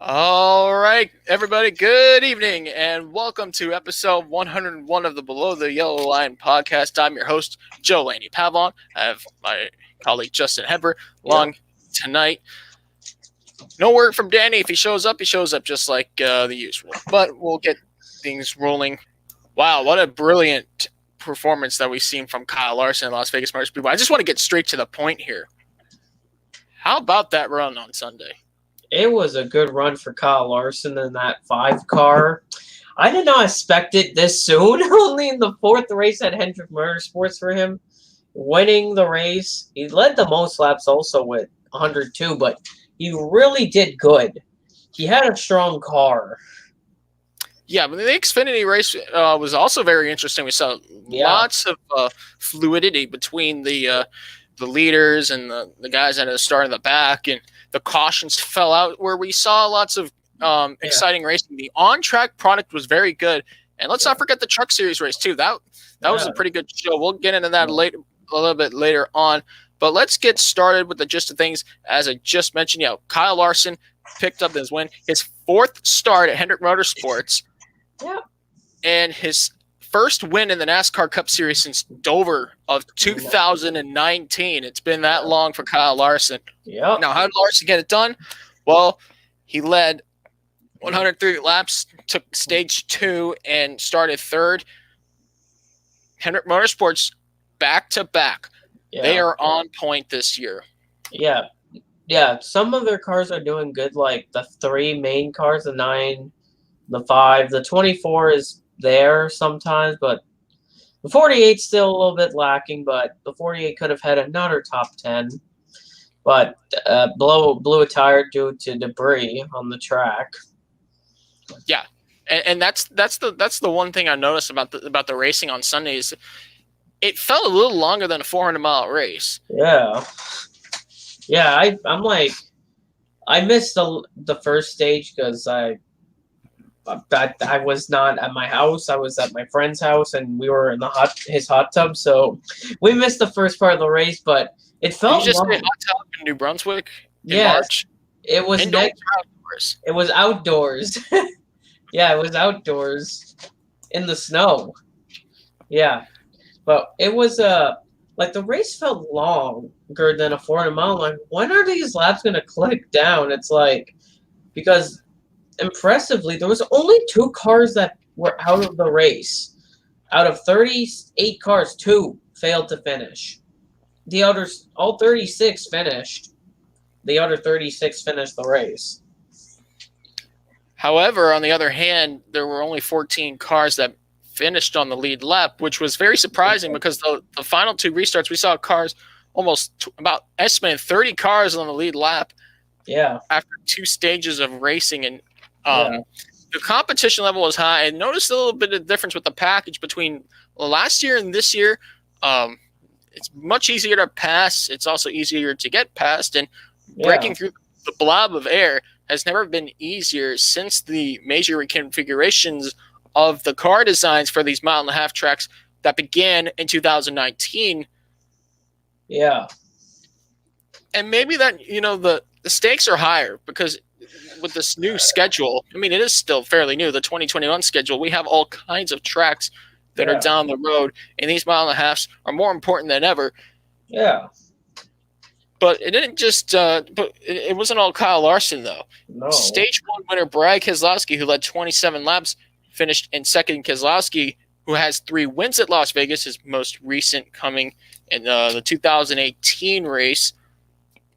All right, everybody, good evening, and welcome to episode 101 of the Below the Yellow Line podcast. I'm your host, Joe Laney Pavlon. I have my colleague, Justin Heber, along tonight. No word from Danny. If he shows up just like the usual. But we'll get things rolling. Wow, what a brilliant performance that we've seen from Kyle Larson in Las Vegas Motor Speedway. I just want to get straight to the point here. How about that run on Sunday? It was a good run for Kyle Larson in that 5 car. I did not expect it this soon. Only in the 4th race at Hendrick Motorsports for him, winning the race. He led the most laps also with 102, but he really did good. He had a strong car. Yeah, but the Xfinity race was also very interesting. We saw lots of fluidity between the leaders and the guys at the start and the back, and the cautions fell out where we saw lots of exciting racing. The on-track product was very good, and let's not forget the Truck Series race too. That was a pretty good show. We'll get into that a little bit later on, but let's get started with the gist of things. As I just mentioned, Kyle Larson picked up his win, his 4th start at Hendrick Motorsports, and his first win in the NASCAR Cup Series since Dover of 2019. It's been that long for Kyle Larson. Yeah. Now, how did Larson get it done? Well, he led 103 laps, took stage 2, and started 3rd. Hendrick Motorsports back-to-back. Yeah. They are on point this year. Yeah. Yeah, some of their cars are doing good, like the 3 main cars, the 9, the 5. The 24 is there sometimes, but the 48's still a little bit lacking, but the 48 could have had another top 10, but blew a tire due to debris on the track. Yeah, and that's the one thing I noticed about the racing on Sunday is it felt a little longer than a 400-mile race. Yeah, I'm like, I missed the first stage because I was not at my house. I was at my friend's house, and we were in his hot tub. So we missed the first part of the race, but it felt. You just did hot tub in New Brunswick in March. It was outdoors. It was outdoors. Yeah, it was outdoors in the snow. Yeah, but it was like the race felt longer than a 400-mile. Like, when are these laps gonna click down? It's like, because impressively, there was only 2 cars that were out of the race. Out of 38 cars, 2 failed to finish. The others, all 36 finished. The other 36 finished the race. However, on the other hand, there were only 14 cars that finished on the lead lap, which was very surprising because the final 2 restarts, we saw cars about estimated 30 cars on the lead lap. Yeah. After 2 stages of racing, and the competition level was high. I noticed a little bit of difference with the package between last year and this year. It's much easier to pass. It's also easier to get past, and breaking through the blob of air has never been easier since the major reconfigurations of the car designs for these mile-and-a-half tracks that began in 2019. Yeah. And maybe that, the stakes are higher because with this new schedule, I mean, it is still fairly new, the 2021 schedule, we have all kinds of tracks that are down the road, and these mile-and-a-halves are more important than ever. Yeah. But it didn't just it wasn't all Kyle Larson, though. No. Stage 1 winner Brad Keselowski, who led 27 laps, finished in second. Keselowski, who has 3 wins at Las Vegas, his most recent coming in the 2018 race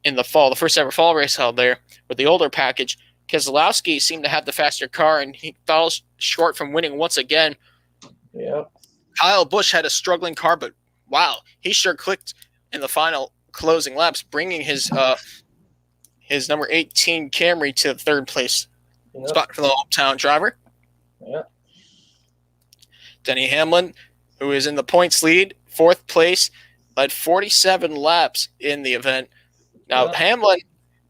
in the fall, the first ever fall race held there with the older package. Keselowski seemed to have the faster car, and he fell short from winning once again. Yeah. Kyle Busch had a struggling car, but wow, he sure clicked in the final closing laps, bringing his number 18 Camry to the 3rd place spot for the hometown driver. Yeah. Denny Hamlin, who is in the points lead, 4th place, led 47 laps in the event. Now, Hamlin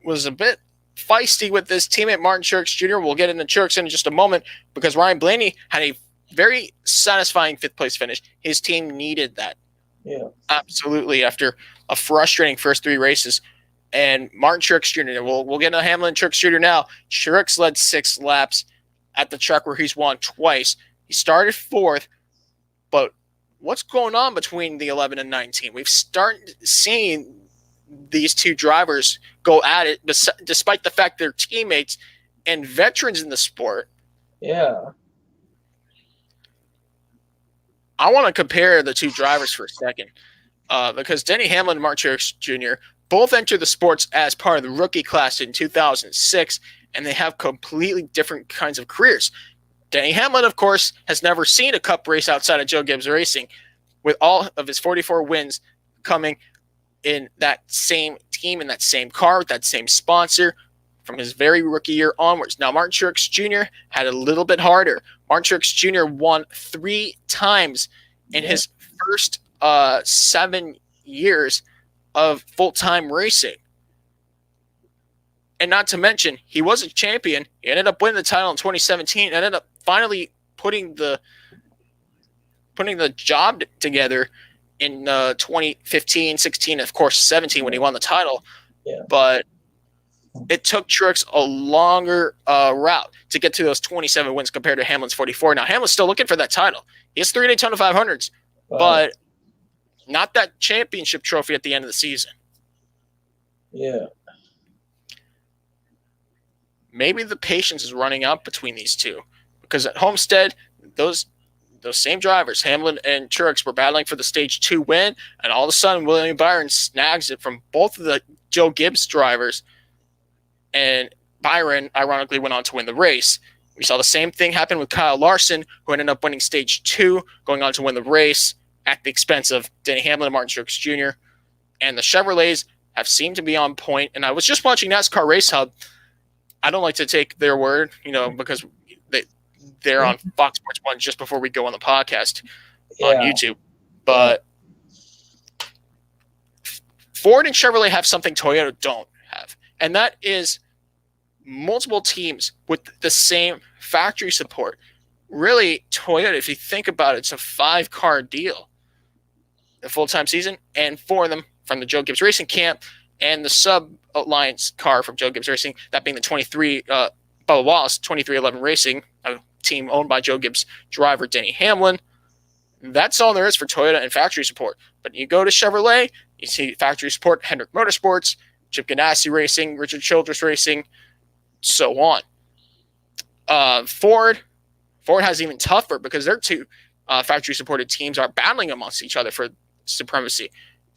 was a bit feisty with his teammate Martin Truex Jr. We'll get into Truex in just a moment because Ryan Blaney had a very satisfying 5th place finish. His team needed that. Yeah. Absolutely. After a frustrating first 3 races. and Martin Truex Jr. We'll get into Hamlin and Truex Jr. now. Truex led 6 laps at the track where he's won twice. He started 4th, but what's going on between the 11 and 19? We've started seeing these two drivers go at it, despite the fact they're teammates and veterans in the sport. Yeah. I want to compare the two drivers for a second, because Denny Hamlin and Martin Truex Jr. both entered the sports as part of the rookie class in 2006, and they have completely different kinds of careers. Denny Hamlin, of course, has never seen a Cup race outside of Joe Gibbs Racing, with all of his 44 wins coming in that same team, in that same car, with that same sponsor from his very rookie year onwards. Now, Martin Truex Jr. had a little bit harder. Martin Truex Jr. won 3 times in his first 7 years of full-time racing. And not to mention, he was a champion. He ended up winning the title in 2017, and ended up finally putting the job together in 2015, 16, and of course 17 when he won the title. Yeah. But it took Truex a longer route to get to those 27 wins compared to Hamlin's 44. Now, Hamlin's still looking for that title. He has 3 Daytona 500s, but not that championship trophy at the end of the season. Yeah. Maybe the patience is running out between these two, because at Homestead, those same drivers, Hamlin and Truex, were battling for the Stage 2 win, and all of a sudden, William Byron snags it from both of the Joe Gibbs drivers, and Byron, ironically, went on to win the race. We saw the same thing happen with Kyle Larson, who ended up winning Stage 2, going on to win the race at the expense of Denny Hamlin and Martin Truex Jr. And the Chevrolets have seemed to be on point. And I was just watching NASCAR Race Hub. I don't like to take their word, because they're on Fox Sports 1 just before we go on the podcast on YouTube. But Ford and Chevrolet have something Toyota don't have, and that is multiple teams with the same factory support. Really, Toyota, if you think about it, it's a 5-car deal, the full-time season, and 4 of them from the Joe Gibbs Racing camp, and the sub-alliance car from Joe Gibbs Racing, that being the Bubba Wallace 2311 Racing, a team owned by Joe Gibbs driver Denny Hamlin. That's all there is for Toyota and factory support. But you go to Chevrolet, you see factory support, Hendrick Motorsports, Chip Ganassi Racing, Richard Childress Racing, so on. Ford has even tougher, because their 2 factory-supported teams are battling amongst each other for supremacy.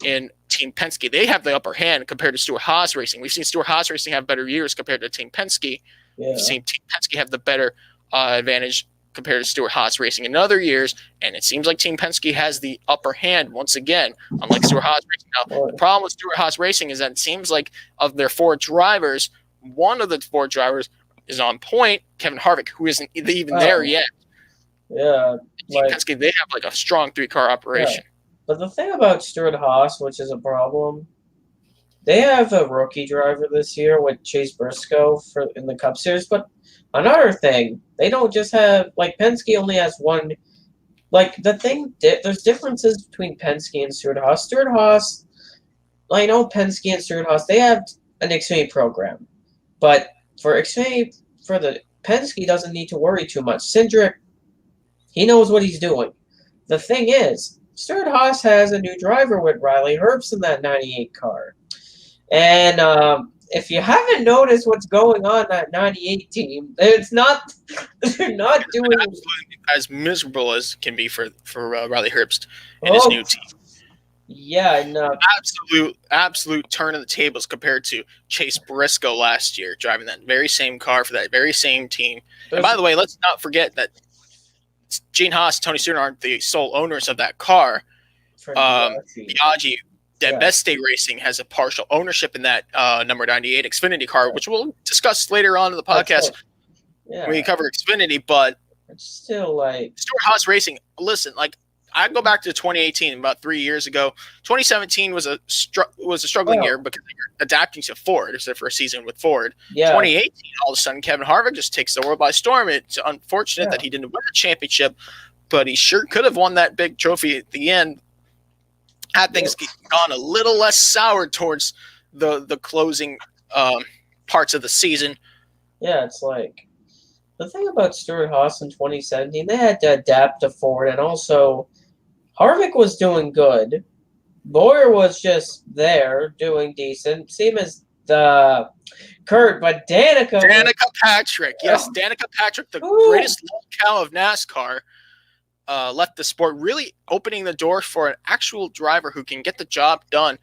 In Team Penske, they have the upper hand compared to Stewart-Haas Racing. We've seen Stewart-Haas Racing have better years compared to Team Penske. Yeah. We've seen Team Penske have the better advantage compared to Stewart-Haas Racing in other years, and it seems like Team Penske has the upper hand once again, unlike Stewart-Haas Racing. Now, the problem with Stewart-Haas Racing is that it seems like of their 4 drivers, one of the 4 drivers is on point, Kevin Harvick, who isn't even there yet. Yeah. Team Penske, they have a strong 3-car operation. Yeah. But the thing about Stewart-Haas, which is a problem, they have a rookie driver this year with Chase Briscoe in the Cup Series. But another thing, they don't just have, Penske only has 1. There's differences between Penske and Stewart-Haas. Stewart-Haas, I know Penske and Stewart-Haas, they have an Xfinity program. But for Xfinity, for the Penske doesn't need to worry too much. Cindric, he knows what he's doing. The thing is, Stewart-Haas has a new driver with Riley Herbst in that 98 car. And if you haven't noticed what's going on in that 98 team, they're not doing absolutely as miserable as can be for Riley Herbst and his new team. Yeah, no. Absolute turn of the tables compared to Chase Briscoe last year, driving that very same car for that very same team. And by the way, let's not forget that Gene Haas and Tony Stewart aren't the sole owners of that car. Biaggi, Best State Racing has a partial ownership in that number 98 Xfinity car, which we'll discuss later on in the podcast when we cover Xfinity. But it's still Stewart-Haas Racing. Listen, I go back to 2018, about 3 years ago. 2017 was a struggling year because they were adapting to Ford, except for a season with Ford. Yeah. 2018, all of a sudden, Kevin Harvick just takes the world by storm. It's unfortunate that he didn't win the championship, but he sure could have won that big trophy at the end. Had things gone a little less sour towards the closing parts of the season. Yeah, it's like the thing about Stewart-Haas in 2017, they had to adapt to Ford, and also Harvick was doing good. Boyer was just there doing decent. Same as the Kurt, but Danica Patrick. Yes, Danica Patrick, the greatest long cow of NASCAR, left the sport, really opening the door for an actual driver who can get the job done.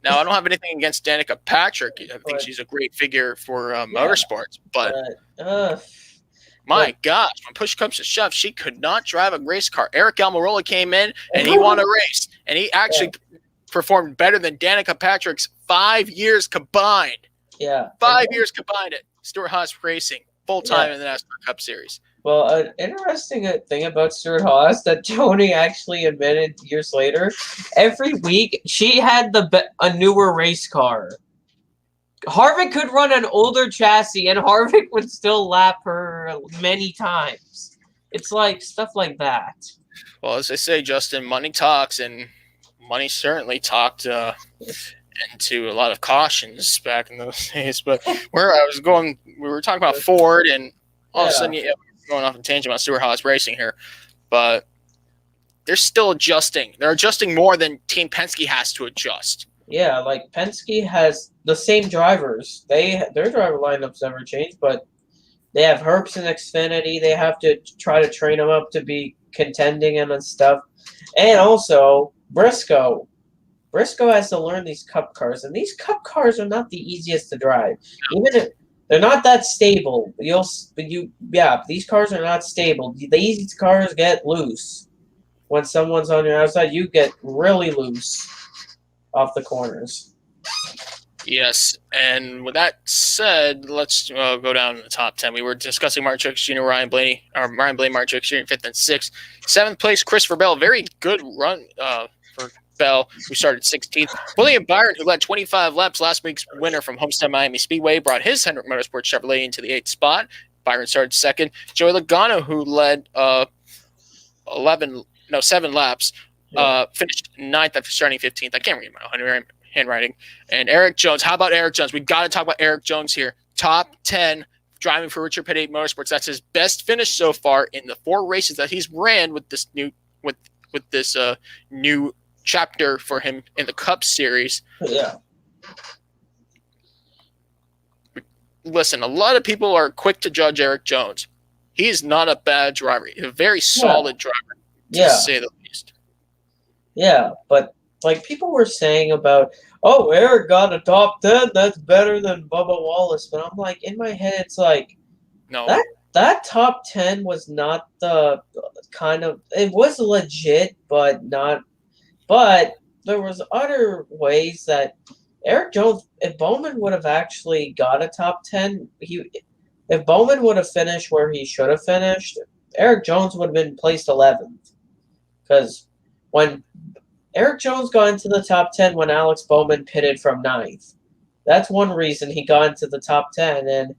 Now, I don't have anything against Danica Patrick. I think she's a great figure for motorsports. But my gosh, when push comes to shove, she could not drive a race car. Eric Almirola came in, and he won a race. And he actually performed better than Danica Patrick's 5 years combined. Yeah. 5 years combined at Stewart-Haas Racing, full-time in the NASCAR Cup Series. Well, an interesting thing about Stewart-Haas that Tony actually admitted years later, every week she had a newer race car. Harvick could run an older chassis, and Harvick would still lap her many times. It's like stuff like that. Well, as they say, Justin, money talks, and money certainly talked into a lot of cautions back in those days. But where I was going, we were talking about Ford, and all of a sudden, going off a tangent about Stewart-Haas Racing here, but they're still adjusting. They're adjusting more than Team Penske has to adjust. Yeah, like Penske has the same drivers. Their driver lineups never change, but they have Herbst and Xfinity. They have to try to train them up to be contending and stuff. And also Briscoe. Briscoe has to learn these Cup cars, and these Cup cars are not the easiest to drive. Even if they're not that stable. These cars are not stable. These cars get loose. When someone's on your outside, you get really loose off the corners. Yes, and with that said, let's go down to the top 10. We were discussing Mark Truex Jr., Ryan Blaney, Mark Truex Jr., 5th and 6th. 7th place, Christopher Bell. Very good run for Bell, who started 16th. William Byron, who led 25 laps, last week's winner from Homestead Miami Speedway, brought his Hendrick Motorsports Chevrolet into the 8th spot. Byron started 2nd. Joey Logano, who led 7 laps, finished 9th after starting 15th. I can't read my own handwriting. And Eric Jones. How about Eric Jones? We got to talk about Eric Jones here. Top 10 driving for Richard Petty Motorsports. That's his best finish so far in the 4 races that he's ran with this new new chapter for him in the Cup Series. Yeah. Listen, a lot of people are quick to judge Eric Jones. He's not a bad driver. He's a very solid driver, to say the least. Yeah, but like people were saying about, Eric got a top 10, that's better than Bubba Wallace. But I'm like, in my head, it's like, no. That top 10 was not the kind of, it was legit, but there was other ways that Eric Jones, if Bowman would have actually got a top 10, if Bowman would have finished where he should have finished, Eric Jones would have been placed 11th. Because when Eric Jones got into the top 10 when Alex Bowman pitted from 9th, that's one reason he got into the top 10.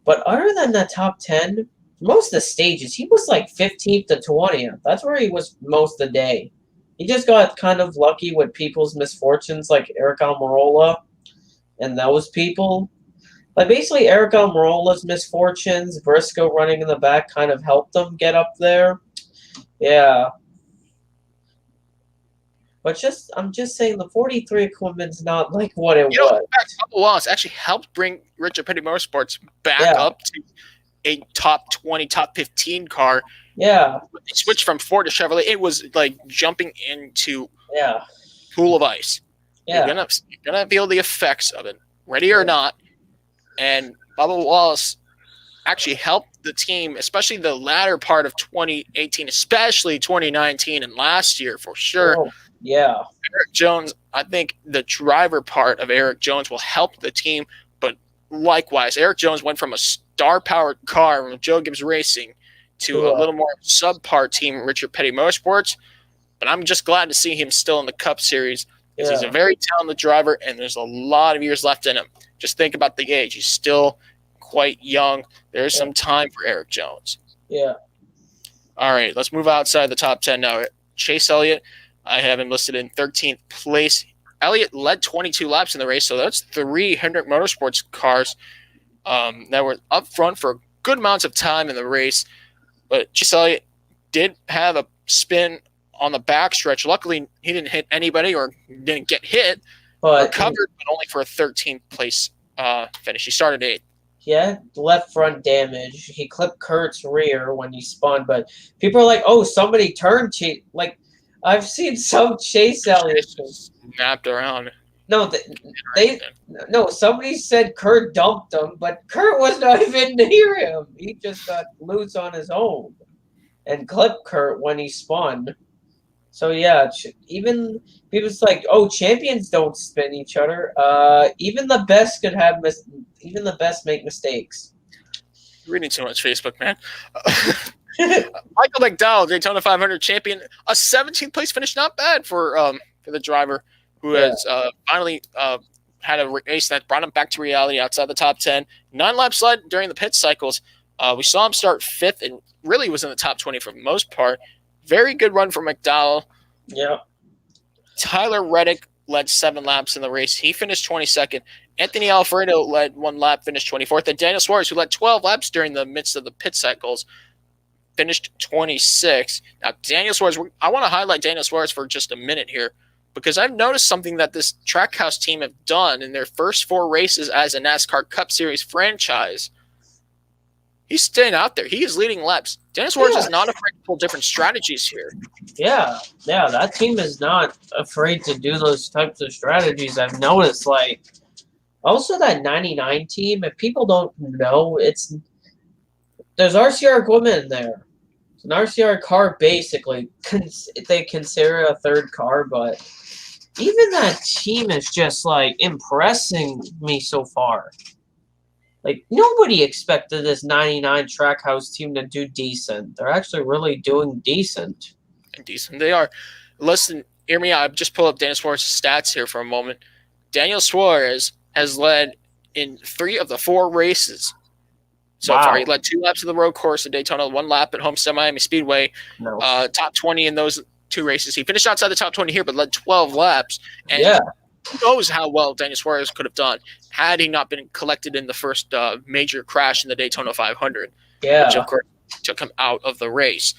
But other than that top 10, most of the stages, he was like 15th to 20th. That's where he was most of the day. He just got kind of lucky with people's misfortunes like Eric Almirola and those people. Like basically Eric Almirola's misfortunes, Briscoe running in the back kind of helped them get up there. Yeah. But I'm just saying the 43 equipment's not like what it was. In fact, Bubba Wallace actually helped bring Richard Petty Motorsports back up to a top 20, top 15 car. Yeah. When they switched from Ford to Chevrolet, it was like jumping into a pool of ice. Yeah. You're gonna feel the effects of it, ready or not. And Bubba Wallace actually helped the team, especially the latter part of 2018, especially 2019 and last year for sure. Oh, yeah. Eric Jones, I think the driver part of Eric Jones will help the team, but likewise, Eric Jones went from a star-powered car from Joe Gibbs Racing to a little more subpar team, Richard Petty Motorsports. But I'm just glad to see him still in the Cup Series because he's a very talented driver, and there's a lot of years left in him. Just think about the age. He's still quite young. There's some time for Eric Jones. Yeah. All right, let's move outside the top 10 now. Chase Elliott, I have him listed in 13th place. Elliott led 22 laps in the race, so that's 3 Hendrick Motorsports cars that were up front for good amounts of time in the race. But Chase Elliott did have a spin on the backstretch. Luckily, he didn't hit anybody or didn't get hit. Recovered, but only for a 13th place finish. He started 8th. He had left front damage. He clipped Kurt's rear when he spun, but people are like, "Oh, somebody turned Chase." Like, I've seen some Chase Elliott snapped around. No, somebody said Kurt dumped him, but Kurt was not even near him. He just got loose on his own and clipped Kurt when he spun. So yeah, even people's like, "Oh, champions don't spin each other." Even the best could have even the best make mistakes. You're reading too much Facebook, man. Michael McDowell, Daytona 500 champion, a 17th place finish, not bad for the driver who has finally had a race that brought him back to reality outside the top 10. 9-lap slide during the pit cycles. We saw him start 5th and really was in the top 20 for the most part. Very good run for McDowell. Yeah. Tyler Reddick led 7 laps in the race. He finished 22nd. Anthony Alfredo led 1 lap, finished 24th. And Daniel Suarez, who led 12 laps during the midst of the pit cycles, finished 26th. Now, Daniel Suarez, I want to highlight Daniel Suarez for just a minute here because I've noticed something that this Trackhouse team have done in their first 4 races as a NASCAR Cup Series franchise. He's staying out there. He is leading laps. Daniel Suarez is not afraid to pull different strategies here. Yeah, that team is not afraid to do those types of strategies. I've noticed, like, also that 99 team, if people don't know, there's RCR equipment in there. It's an RCR car, basically. They consider it a third car, but even that team is just, like, impressing me so far. Like, nobody expected this 99 Trackhouse team to do decent. They're actually really doing decent. Decent. They are. Listen, hear me out. I've just pulled up Daniel Suarez's stats here for a moment. Daniel Suarez has led in 3 of the 4 races so far. He led 2 laps of the road course at Daytona, 1 lap at Homestead Miami Speedway. No. Top 20 in those 2 races. He finished outside the top 20 here, but led 12 laps. And who knows how well Daniel Suarez could have done had he not been collected in the first major crash in the Daytona 500, which, of course, took him out of the race.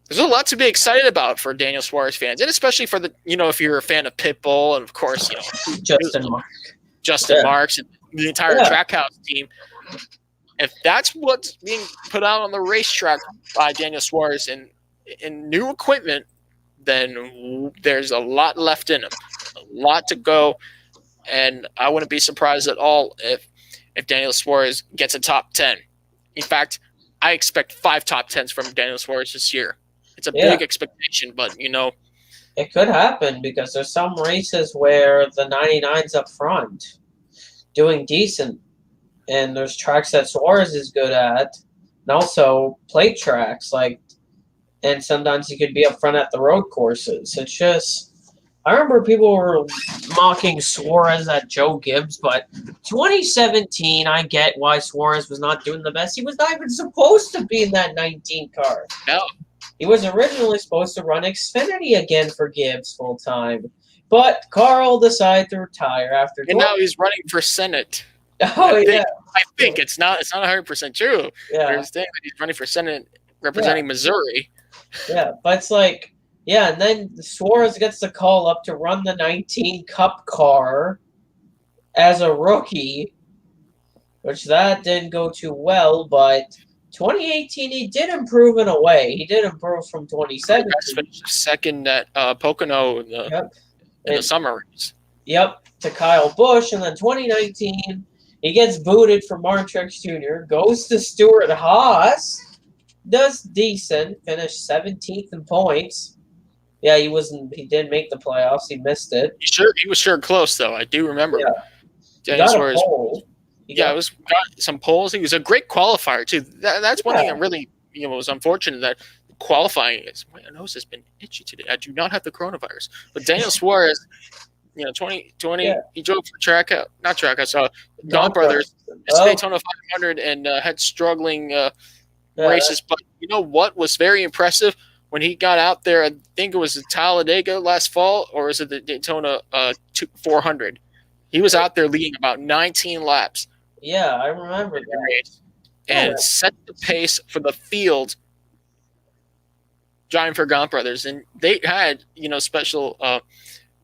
There's a lot to be excited about for Daniel Suarez fans, and especially for the, if you're a fan of Pitbull and, of course, Justin Marks and the entire Trackhouse team. If that's what's being put out on the racetrack by Daniel Suarez in new equipment, then there's a lot left in him, a lot to go, and I wouldn't be surprised at all if Daniel Suarez gets a top 10. In fact, I expect 5 top 10s from Daniel Suarez this year. It's a big expectation, but, it could happen because there's some races where the 99's up front doing decent, and there's tracks that Suarez is good at, and also plate tracks, and sometimes he could be up front at the road courses. It's just, I remember people were mocking Suarez at Joe Gibbs, but 2017, I get why Suarez was not doing the best. He was not even supposed to be in that 19 car. No. He was originally supposed to run Xfinity again for Gibbs full time, but Carl decided to retire after. And now he's running for Senate. Oh, I think it's not 100% true. Yeah. They're saying that he's running for Senate representing Missouri. Yeah, but it's like, and then Suarez gets the call up to run the 19 Cup car as a rookie, which that didn't go too well, but 2018 he did improve in a way. He did improve from 2017. He finished second at Pocono in the summer race. Yep, to Kyle Busch, and then 2019 he gets booted from Mark Truex Jr., goes to Stewart Haas, does decent, finished 17th in points. Yeah, he didn't make the playoffs. He missed it. He was sure close though. I do remember. Yeah. Daniel Suarez. Got some poles. He was a great qualifier too. That's one thing that really was unfortunate, that qualifying is, my nose has been itchy today. I do not have the coronavirus, but Daniel Suarez, 2020, he drove for Don Brothers, Daytona 500, and had struggling races. But you know what was very impressive when he got out there, I think it was the Talladega last fall, or is it the Daytona 400? He was out there leading about 19 laps. Yeah, I remember that. Race, and set the pace for the field. Giant Fergant brothers, and they had special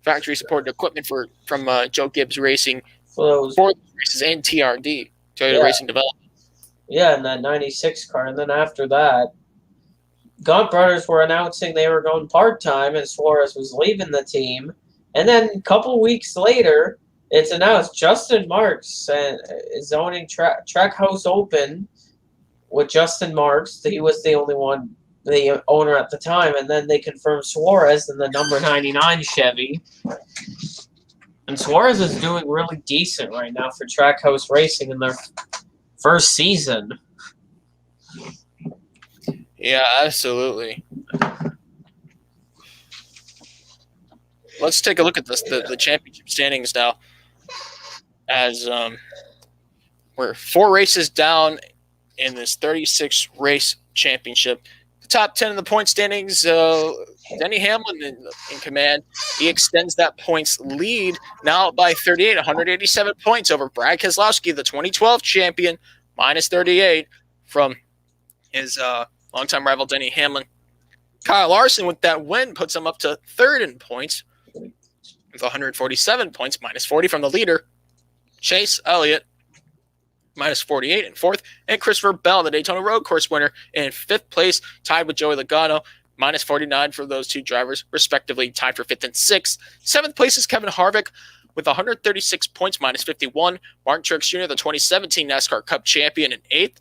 factory supported equipment from Joe Gibbs Racing for those races and TRD, Toyota Racing Development. Yeah, in that 96 car. And then after that, Gaunt brothers were announcing they were going part-time and Suarez was leaving the team. And then a couple weeks later, it's announced Justin Marks is owning Trackhouse Open with Justin Marks. He was the only one, the owner at the time. And then they confirmed Suarez in the number 99 Chevy. And Suarez is doing really decent right now for Trackhouse Racing in their first season. Yeah, absolutely. Let's take a look at the championship standings now. As we're 4 races down in this 36 race championship. The top 10 in the point standings, Denny Hamlin in command. He extends that points lead now by 38, 187 points over Brad Keselowski, the 2012 champion, minus 38 from his longtime rival Denny Hamlin. Kyle Larson with that win puts him up to third in points with 147 points, minus 40 from the leader. Chase Elliott, minus 48 in fourth, and Christopher Bell, the Daytona Road Course winner, in fifth place, tied with Joey Logano, minus 49 for those two drivers, respectively, tied for fifth and sixth. Seventh place is Kevin Harvick with 136 points, minus 51. Martin Truex Jr., the 2017 NASCAR Cup champion, in eighth,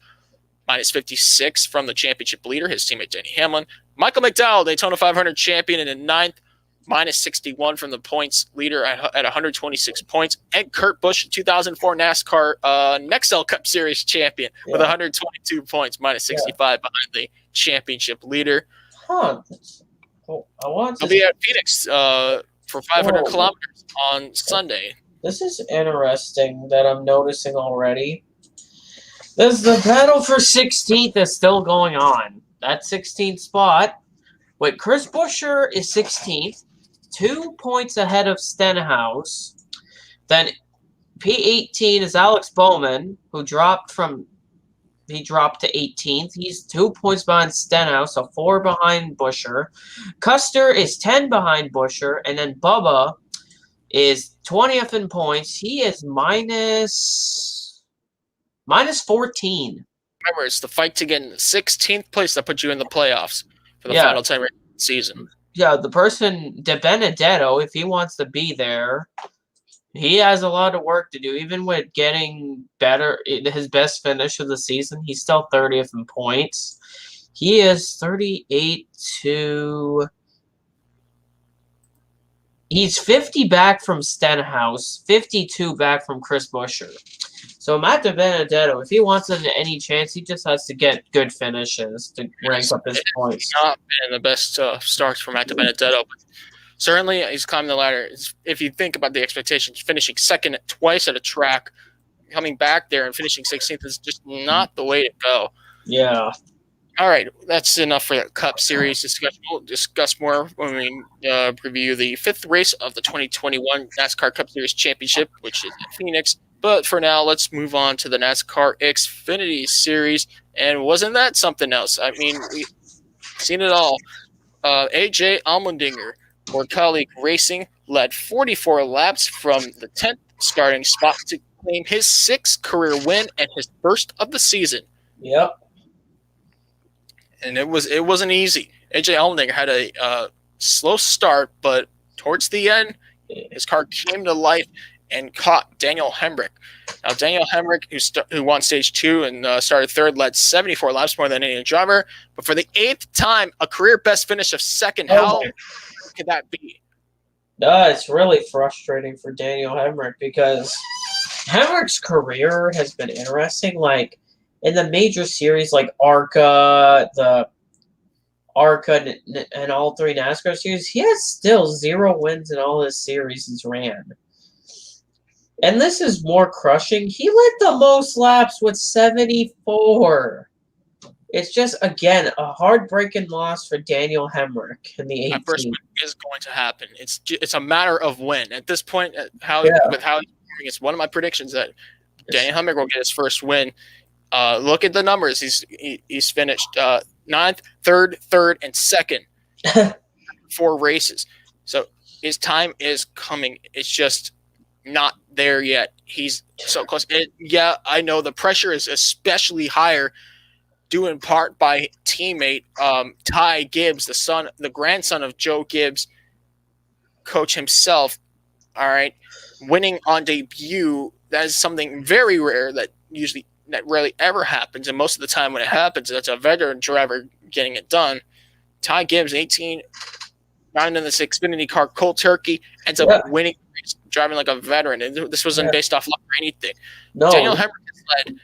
minus 56 from the championship leader, his teammate Denny Hamlin. Michael McDowell, Daytona 500 champion, and in ninth, minus 61 from the points leader at 126 points. And Kurt Busch, 2004 NASCAR Nextel Cup Series champion, with 122 points, minus 65 behind the championship leader. He'll be at Phoenix for 500 kilometers on Sunday. This is interesting that I'm noticing already. The battle for 16th is still going on. That 16th spot. Wait, Chris Buescher is 16th, 2 points ahead of Stenhouse. Then P18 is Alex Bowman, who dropped to 18th. He's 2 points behind Stenhouse, so 4 behind Buescher. Custer is 10 behind Buescher, and then Bubba is 20th in points. He is minus 14. Remember, it's the fight to get in the 16th place that puts you in the playoffs for the final 10 season. Yeah, the person, De Benedetto, if he wants to be there, he has a lot of work to do. Even with getting better, his best finish of the season, he's still 30th in points. He is 38 to... He's 50 back from Stenhouse, 52 back from Chris Buescher. So Matt De Benedetto, if he wants any chance, he just has to get good finishes to rank up his points. It's not been the best starts for Matt De Benedetto, but certainly he's climbing the ladder. If you think about the expectations, finishing second twice at a track, coming back there and finishing 16th is just not the way to go. Yeah. All right, that's enough for the Cup Series discussion. We'll discuss more when we preview the fifth race of the 2021 NASCAR Cup Series Championship, which is at Phoenix. But for now, let's move on to the NASCAR Xfinity Series. And wasn't that something else? I mean, we've seen it all. AJ Allmendinger, for Colleague Racing, led 44 laps from the 10th starting spot to claim his 6th career win and his first of the season. Yep. And it wasn't easy. AJ Allmendinger had a slow start, but towards the end, his car came to life and caught Daniel Hemric. Now, Daniel Hemric, who won Stage 2 and started third, led 74 laps more than any driver. But for the 8th time, a career best finish of second. How could that be? It's really frustrating for Daniel Hemric because Hemric's career has been interesting. Like, in the major series like ARCA, and all 3 NASCAR series, he has still 0 wins in all his series he's ran. And this is more crushing. He led the most laps with 74. It's just, again, a heartbreaking loss for Daniel Hemric in the My 18th. first win is going to happen. It's a matter of when. At this point, with how it's one of my predictions that Daniel Hemric will get his first win. Look at the numbers. He's finished ninth, third, and second, 4 races. So his time is coming. It's just not there yet. He's so close. I know the pressure is especially higher, due in part by teammate Ty Gibbs, the grandson of Joe Gibbs, coach himself. All right, winning on debut. That is something very rare that rarely ever happens, and most of the time when it happens, that's a veteran driver getting it done. Ty Gibbs, 18, running in this Xfinity car cold turkey, ends up winning, driving like a veteran. And this wasn't based off luck or anything. No. Daniel Hemric has led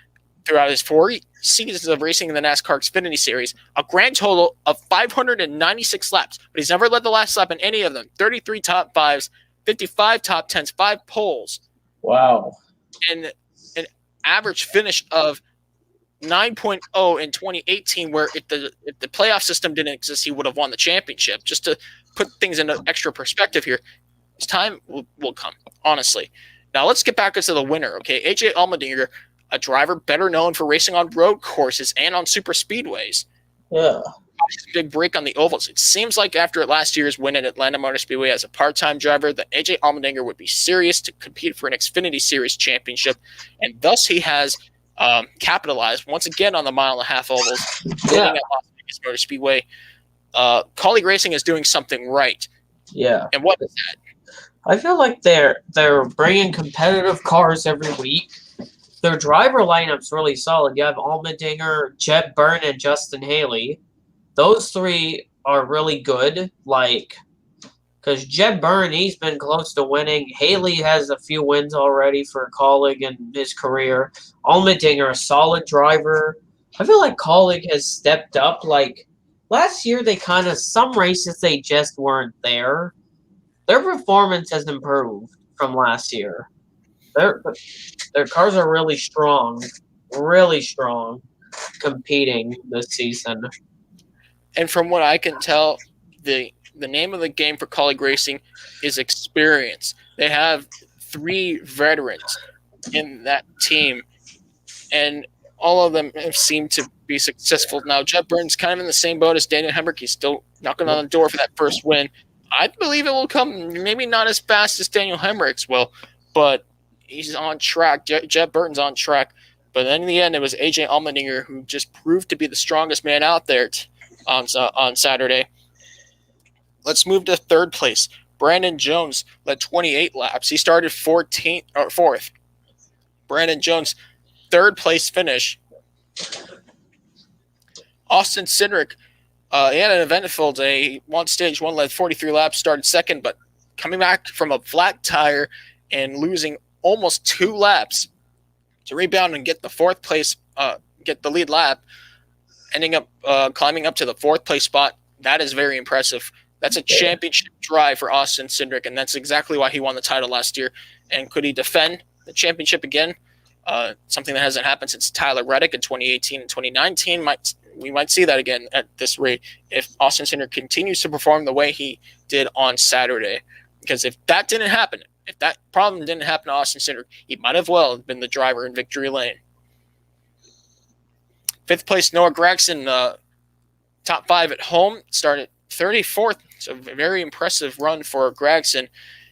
throughout his 4 seasons of racing in the NASCAR Xfinity Series a grand total of 596 laps, but he's never led the last lap in any of them. 33 top 5s, 55 top 10s, 5 poles. Wow. And an average finish of 9.0 in 2018, where if the playoff system didn't exist, he would have won the championship. Just to put things into extra perspective here, his time will come, honestly. Now let's get back into the winner, okay? AJ Allmendinger, a driver better known for racing on road courses and on super speedways. Yeah. Big break on the ovals. It seems like after last year's win at Atlanta Motor Speedway as a part-time driver, that AJ Allmendinger would be serious to compete for an Xfinity Series championship, and thus he has capitalized once again on the mile-and-a-half ovals, winning at Las Vegas Motor Speedway. Colleague Racing is doing something right. Yeah. And what is that? I feel like they're bringing competitive cars every week. Their driver lineup's really solid. You have Allmendinger, Jeb Byrne, and Justin Haley. Those 3 are really good, because Jeb Byrne, he's been close to winning. Haley has a few wins already for Colleague in his career. Allmendinger, a solid driver. I feel like Colleague has stepped up. Last year, some races they just weren't there. Their performance has improved from last year. Their cars are really strong, competing this season. And from what I can tell, the name of the game for Colleague Racing is experience. They have 3 veterans in that team, and all of them have seemed to be successful. Now, Jeb Burns kind of in the same boat as Daniel Hemric. He's still knocking on the door for that first win. I believe it will come, maybe not as fast as Daniel Hemric's will, but he's on track. Jeb Burton's on track. But then in the end, it was AJ Allmendinger who just proved to be the strongest man out there on Saturday. Let's move to third place. Brandon Jones led 28 laps. He started 4th. Brandon Jones, third place finish. Austin Cindric, he had an eventful day. He won stage 1, led 43 laps, started second, but coming back from a flat tire and losing almost 2 laps to rebound and get the 4th place, get the lead lap, ending up climbing up to the 4th place spot. That is very impressive. That's a championship drive for Austin Cindric, and that's exactly why he won the title last year. And could he defend the championship again? Something that hasn't happened since Tyler Reddick in 2018 and 2019. We might see that again at this rate if Austin Cindric continues to perform the way he did on Saturday. Because if that didn't happen, if that problem didn't happen to Austin Cindric, he might have well been the driver in victory lane. 5th place, Noah Gragson, top 5 at home, started 34th. So a very impressive run for Gragson.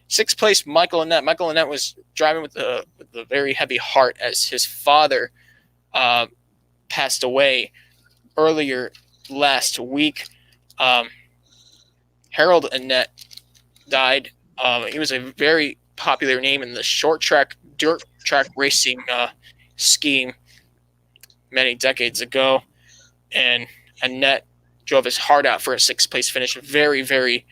6th place, Michael Annett. Michael Annett was driving with a very heavy heart as his father passed away earlier last week. Harold Annett died. He was a very popular name in the short track, dirt track racing scheme many decades ago. And Annett drove his heart out for a 6th place finish. Very, very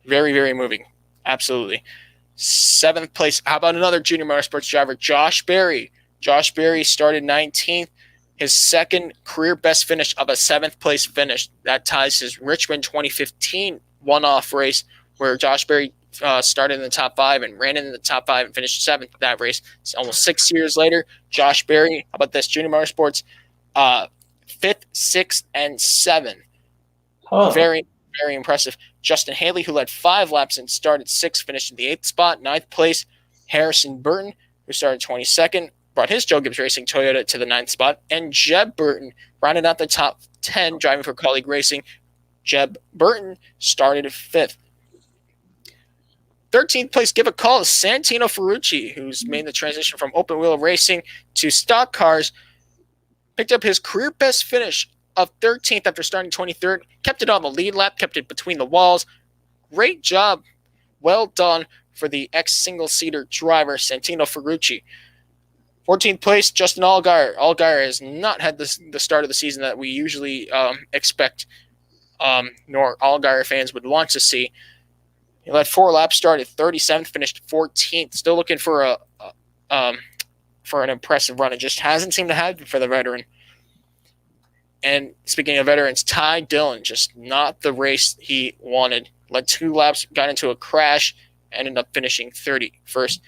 moving. Absolutely. 7th place. How about another junior motorsports driver, Josh Berry? Josh Berry started 19th. His second career best finish of a 7th place finish. That ties his Richmond 2015 one-off race where Josh Berry started in the top 5 and ran in the top 5 and finished 7th that race. It's almost 6 years later. Josh Berry, how about this? Junior motorsports 5th, 6th, and 7th. Oh. Very, very impressive. Justin Haley, who led 5 laps and started 6th, finished in the 8th spot. 9th place, Harrison Burton, who started 22nd, brought his Joe Gibbs Racing Toyota to the 9th spot. And Jeb Burton rounded out the top 10, driving for Colleague Racing. Jeb Burton started 5th. 13th place, give a call to Santino Ferrucci, who's made the transition from open wheel racing to stock cars. Picked up his career best finish of 13th after starting 23rd. Kept it on the lead lap, kept it between the walls. Great job. Well done for the ex-single-seater driver, Santino Ferrucci. 14th place, Justin Allgaier. Allgaier has not had the start of the season that we usually expect, nor Allgaier fans would want to see. He led 4 laps, started 37th, finished 14th. Still looking for an impressive run. It just hasn't seemed to happen for the veteran. And speaking of veterans, Ty Dillon, just not the race he wanted. Led 2 laps, got into a crash, ended up finishing 31st.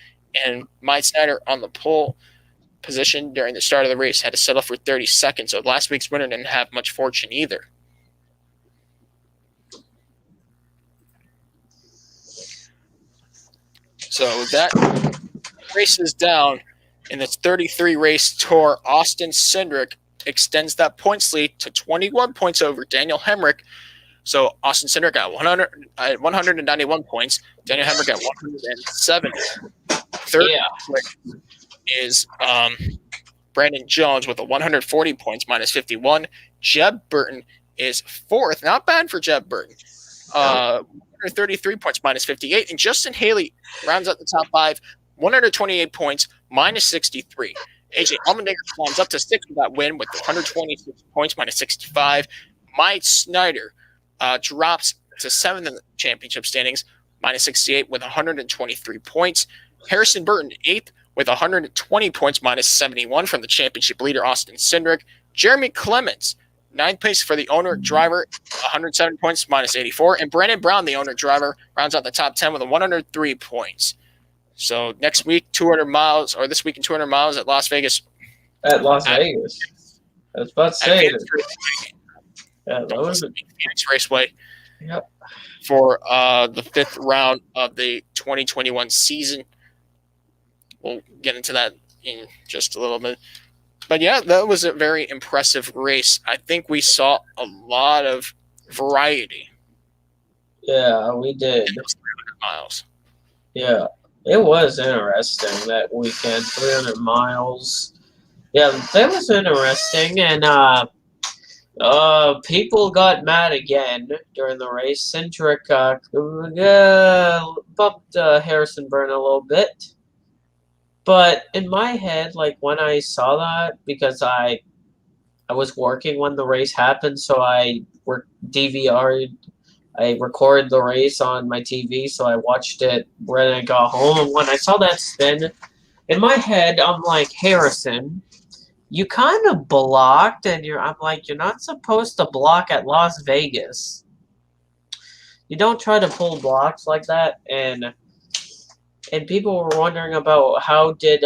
And Mike Snyder on the pole position during the start of the race had to settle for 32nd. So last week's winner didn't have much fortune either. So with that, race is down in this 33-race tour. Austin Cindric extends that points lead to 21 points over Daniel Hemric. So Austin Cindric got 191 points. Daniel Hemric got 107. Third is Brandon Jones with 140 points, minus 51. Jeb Burton is 4th. Not bad for Jeb Burton. 133 points, minus 58. And Justin Haley rounds out the top 5, 128 points, minus 63. AJ Allmendinger climbs up to 6th with that win with 126 points, minus 65. Mike Snyder drops to 7th in the championship standings, minus 68 with 123 points. Harrison Burton, 8th with 120 points, minus 71 from the championship leader, Austin Cindric. Jeremy Clements, 9th place for the owner-driver, 107 points, minus 84. And Brandon Brown, the owner-driver, rounds out the top 10 with 103 points. So next week, 200 miles, or this week in 200 miles at Las Vegas. At Las Vegas. I was about to say it. Yeah, that was Phoenix Raceway. Yep. For the 5th round of the 2021 season. We'll get into that in just a little bit. But yeah, that was a very impressive race. I think we saw a lot of variety. Yeah, we did. 300 miles. Yeah, it was interesting that weekend. 300 miles. Yeah, that was interesting. And people got mad again during the race. Cindric bumped Harrison Burton a little bit. But in my head, like when I saw that, because I was working when the race happened, so I DVR'd, I recorded the race on my TV, so I watched it when I got home. And when I saw that spin, in my head, I'm like, Harrison, you kind of blocked, and I'm like, you're not supposed to block at Las Vegas. You don't try to pull blocks like that, and people were wondering about how did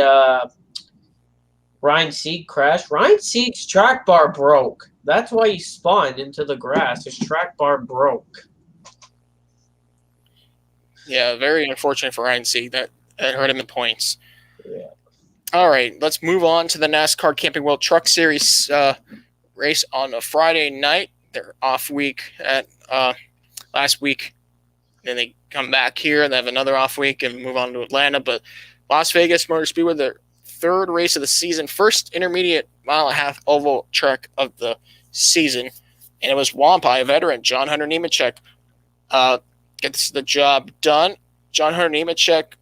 Ryan Sieg crash. Ryan Sieg's track bar broke. That's why he spun into the grass. His track bar broke. Yeah, very unfortunate for Ryan Sieg. That hurt him in points. Yeah. All right, let's move on to the NASCAR Camping World Truck Series race on a Friday night. Their off week at last week. Then they come back here and they have another off week and move on to Atlanta. But Las Vegas Motor Speedway, their 3rd race of the season, first intermediate mile-and-a-half oval track of the season. And it was won by a veteran, John Hunter Nemechek. Gets the job done. John Hunter Nemechek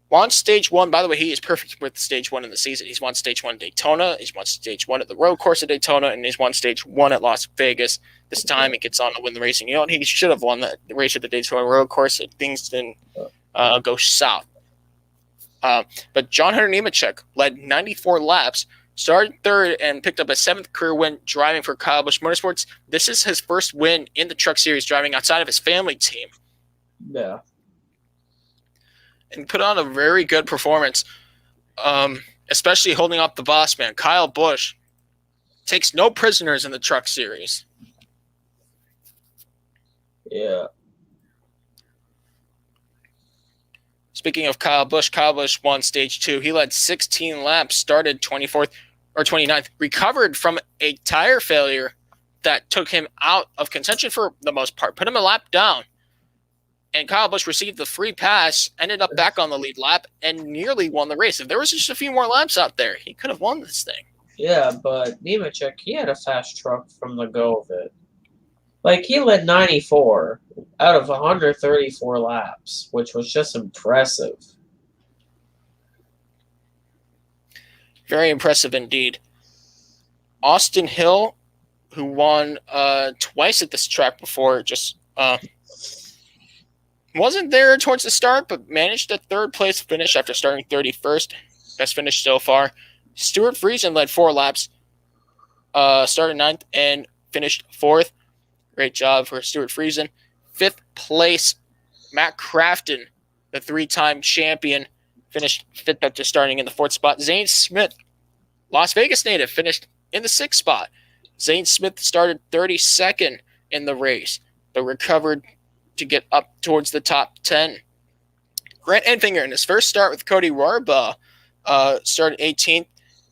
won Stage 1. By the way, he is perfect with Stage 1 in the season. He's won Stage 1 at Daytona. He's won Stage 1 at the road course at Daytona. And he's won Stage 1 at Las Vegas. This time he gets on to win the racing. You know, he should have won that race at the Daytona road course if things didn't go south. But John Hunter Nemechek led 94 laps, started 3rd, and picked up a 7th career win driving for Kyle Busch Motorsports. This is his first win in the Truck Series driving outside of his family team. Yeah. And put on a very good performance, especially holding up the boss man, Kyle Busch. takes no prisoners in the Truck Series. Yeah. Speaking of Kyle Busch won Stage 2. He led 16 laps, started 24th or 29th, recovered from a tire failure that took him out of contention for the most part, put him a lap down. And Kyle Busch received the free pass, ended up back on the lead lap, and nearly won the race. If there was just a few more laps out there, he could have won this thing. Yeah, but Nemechek, he had a fast truck from the go of it. Like, he led 94 out of 134 laps, which was just impressive. Very impressive indeed. Austin Hill, who won twice at this track before, just wasn't there towards the start, but managed a third-place finish after starting 31st. Best finish so far. Stuart Friesen led 4 laps, started 9th, and finished 4th. Great job for Stuart Friesen. 5th place, Matt Crafton, the 3-time champion, finished 5th after starting in the 4th spot. Zane Smith, Las Vegas native, finished in the 6th spot. Zane Smith started 32nd in the race, but recovered to get up towards the top 10. Grant Enfinger, in his first start with Cody Rohrbaugh, started 18th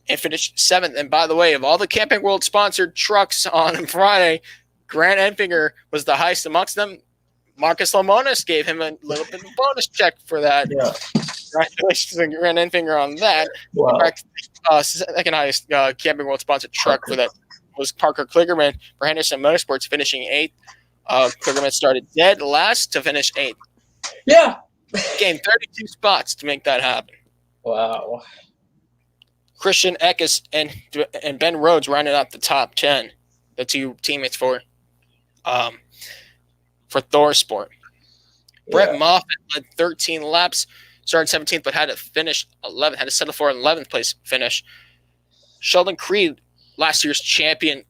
and finished 7th. And by the way, of all the Camping World sponsored trucks on Friday, Grant Enfinger was the highest amongst them. Marcus Lemonis gave him a little bit of a bonus check for that. Yeah. Congratulations to Grant Enfinger on that. Wow. In fact, second highest Camping World sponsored truck for that was Parker Kligerman for Henderson Motorsports, finishing 8th. Kligerman started dead last to finish 8th. Yeah. Gained 32 spots to make that happen. Wow. Christian Eckes and Ben Rhodes rounded out the top 10, the 2 teammates for ThorSport. Yeah. Brett Moffitt led 13 laps, started 17th, but had to finish 11th, had to settle for an 11th place finish. Sheldon Creed, last year's champion,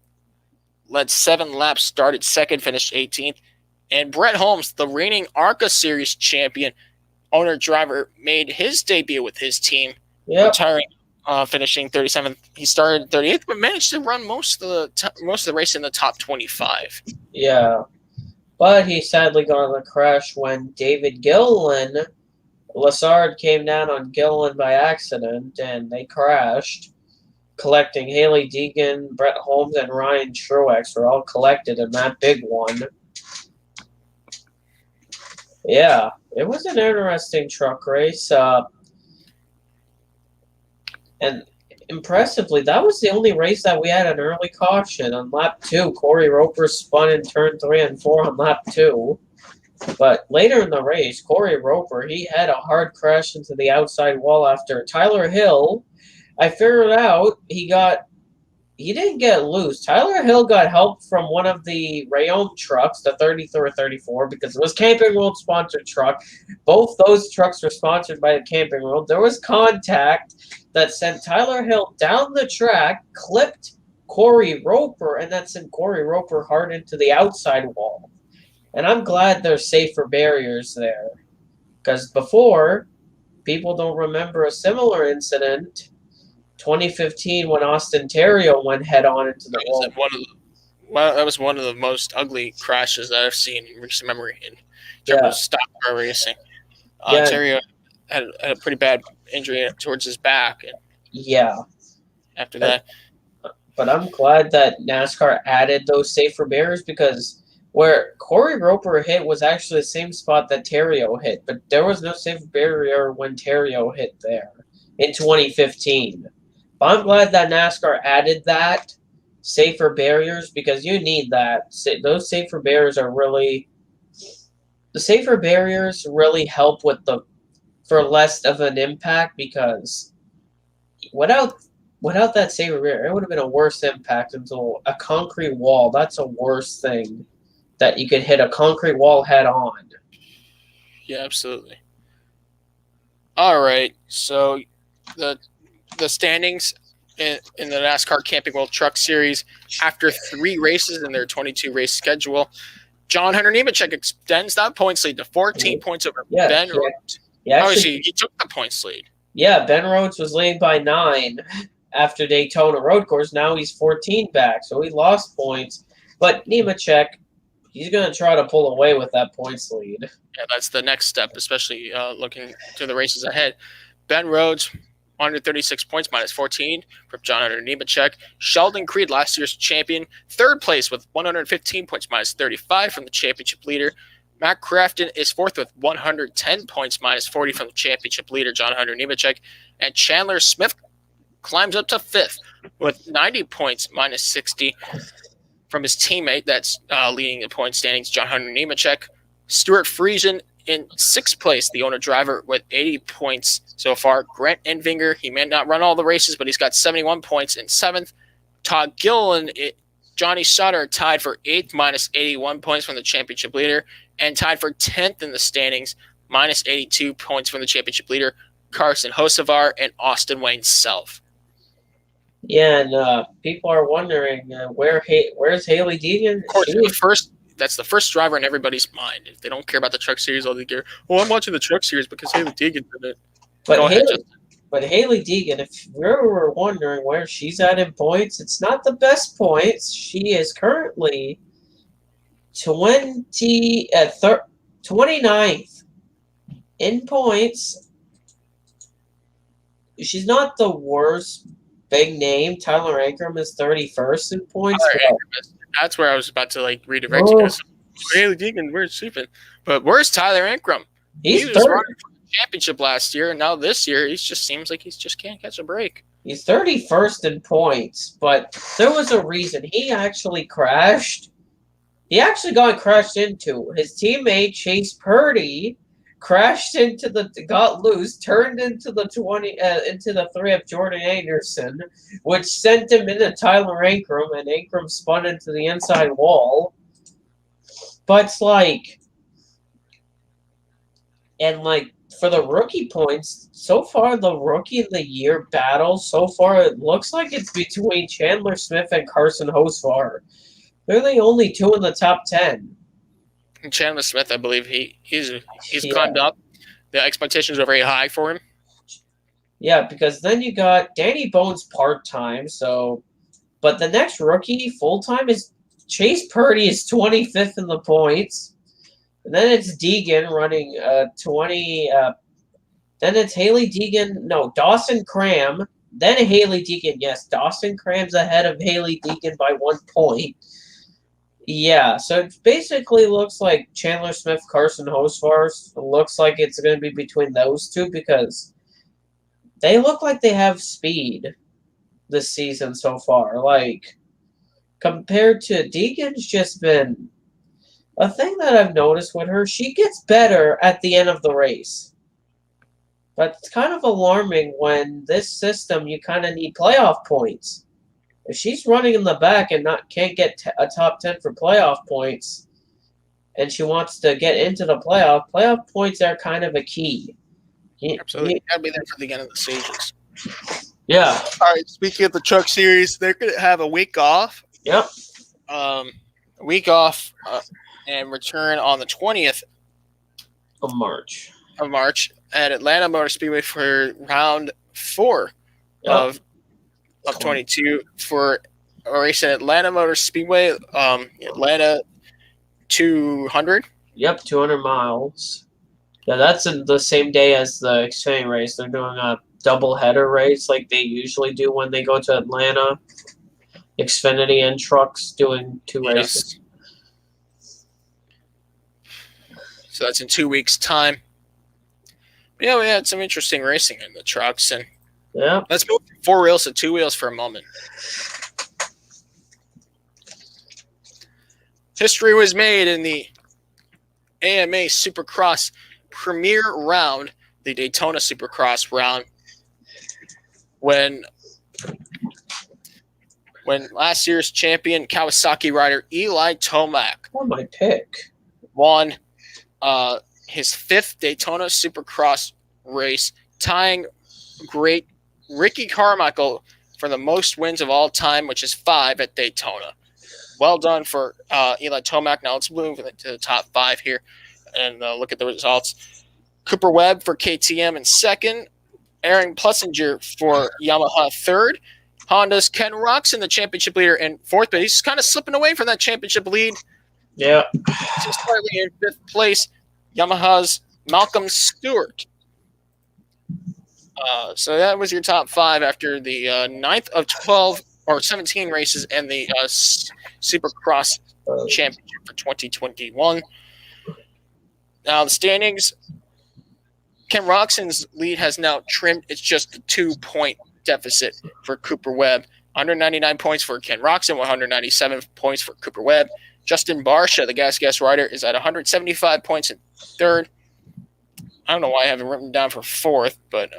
led 7 laps, started 2nd, finished 18th. And Brett Holmes, the reigning ARCA Series champion, owner-driver, made his debut with his team, retiring, finishing 37th. He started 38th, but managed to run most of the race in the top 25. Yeah, but he sadly got in a crash when David Gilliland, Lassard came down on Gilliland by accident, and they crashed, collecting Haley Deegan, Brett Holmes, and Ryan Truex were all collected in that big one. Yeah, it was an interesting truck race. And impressively, that was the only race that we had an early caution. On lap 2, Corey Roper spun in turn 3 and 4 on lap 2. But later in the race, Corey Roper, he had a hard crash into the outside wall after Tyler Hill. I figured out he didn't get loose. Tyler Hill got help from one of the Rayom trucks, the 33 or 34, because it was Camping World sponsored truck. Both those trucks were sponsored by the Camping World. There was contact that sent Tyler Hill down the track, clipped Corey Roper, and that sent Corey Roper hard into the outside wall. And I'm glad there's safer barriers there, because before, people don't remember a similar incident. 2015, when Austin Terrio went head-on into the wall. That was one of the most ugly crashes that I've seen in recent memory in terms of stock car racing. Terrio had a pretty bad injury towards his back. And after that. But I'm glad that NASCAR added those safer barriers, because where Corey Roper hit was actually the same spot that Terrio hit, but there was no safer barrier when Terrio hit there in 2015. But I'm glad that NASCAR added that, safer barriers, because you need that. Those safer barriers really help for less of an impact, because without that safer barrier, it would have been a worse impact until a concrete wall. That's a worse thing, that you could hit a concrete wall head on. Yeah, absolutely. All right, so the standings in the NASCAR Camping World Truck Series after 3 races in their 22-race schedule. Hunter Nemechek extends that points lead to 14 points over Ben Rhodes. He took the points lead. Yeah, Ben Rhodes was leading by 9. after Daytona Road Course. Now he's 14 back, so he lost points. But Nemechek, he's going to try to pull away with that points lead. Yeah, that's the next step, especially looking to the races ahead. Ben Rhodes, 136 points, minus 14 from John Hunter Nemechek. Sheldon Creed, last year's champion, third place with 115 points, minus 35 from the championship leader. Matt Crafton is fourth with 110 points, minus 40 from the championship leader, John Hunter Nemechek. And Chandler Smith climbs up to fifth with 90 points, minus 60 from his teammate that's leading the point standings, John Hunter Nemechek. Stuart Friesen in sixth place, the owner-driver, with 80 points so far. Grant Envinger, he may not run all the races, but he's got 71 points in seventh. Todd Gilliland, Johnny Sauter tied for eighth, minus 81 points from the championship leader, and tied for 10th in the standings, minus 82 points from the championship leader, Carson Hocevar and Austin Wayne Self. Yeah, and people are wondering where's Haley Deegan? Of course, that's the first driver in everybody's mind. If they don't care about the Truck Series, all they care, I'm watching the Truck Series because Haley Deegan's in it. But Haley Deegan, if you were wondering where she's at in points, it's not the best points. She is currently 29th in points. She's not the worst big name. Tyler Ankrum is 31st in points. That's where I was about to redirect you guys. Haley Deegan, where's sleeping? But where's Tyler Ankrum? He was running for the championship last year, and now this year he just seems like he just can't catch a break. He's 31st in points, but there was a reason. He actually crashed. He actually got crashed into. His teammate Chase Purdy crashed got loose, turned into the 3 of Jordan Anderson, which sent him into Tyler Ankrum, and Ankrum spun into the inside wall. But for the rookie points, so far the Rookie of the Year battle, so far it looks like it's between Chandler Smith and Carson Hocevar. They're the only two in the top 10. And Chandler Smith, I believe he's climbed up. The expectations are very high for him. Yeah, because then you got Danny Bones part-time, but the next rookie full-time is Chase Purdy is 25th in the points. And then it's Deegan running 20. Then it's Haley Deegan. No, Dawson Cram. Then Haley Deegan. Yes, Dawson Cram's ahead of Haley Deegan by 1 point. Yeah, so it basically looks like Chandler Smith, Carson Hocevar. Looks like it's going to be between those two because they look like they have speed this season so far. Compared to Deegan's just been a thing that I've noticed with her. She gets better at the end of the race. But it's kind of alarming when this system, you kind of need playoff points. If she's running in the back and can't get a top 10 for playoff points, and she wants to get into the playoff points are kind of a key. Absolutely. You got to be there for the end of the stages. Yeah. All right, speaking of the Truck Series, they're going to have a week off. Yep. Week off and return on the 20th of March at Atlanta Motor Speedway for round 4 of 22 for a race at Atlanta Motor Speedway, Atlanta 200. Yep, 200 miles. Yeah, that's in the same day as the Xfinity race. They're doing a double-header race like they usually do when they go to Atlanta. Xfinity and Trucks doing 2 races. So that's in 2 weeks' time. But yeah, we had some interesting racing in the trucks. And yeah, let's move from 4 wheels to 2 wheels for a moment. History was made in the AMA Supercross Premier Round, the Daytona Supercross round, when last year's champion Kawasaki rider Eli Tomac my pick won his 5th Daytona Supercross race, tying great Ricky Carmichael for the most wins of all time, which is 5 at Daytona. Well done for Eli Tomac. Now let's move to the top 5 here and look at the results. Cooper Webb for KTM in 2nd. Aaron Plessinger for Yamaha 3rd. Honda's Ken Roczen, the championship leader, in fourth, but he's kind of slipping away from that championship lead. Yeah. Just slightly in fifth place. Yamaha's Malcolm Stewart. So that was your top 5 after the 9th of 12 or 17 races and the Supercross Championship for 2021. Now the standings, Ken Roczen's lead has now trimmed. It's just a 2-point deficit for Cooper Webb. 199 points for Ken Roczen, 197 points for Cooper Webb. Justin Barcia, the Gas rider, is at 175 points in third. I don't know why I haven't written down for fourth, but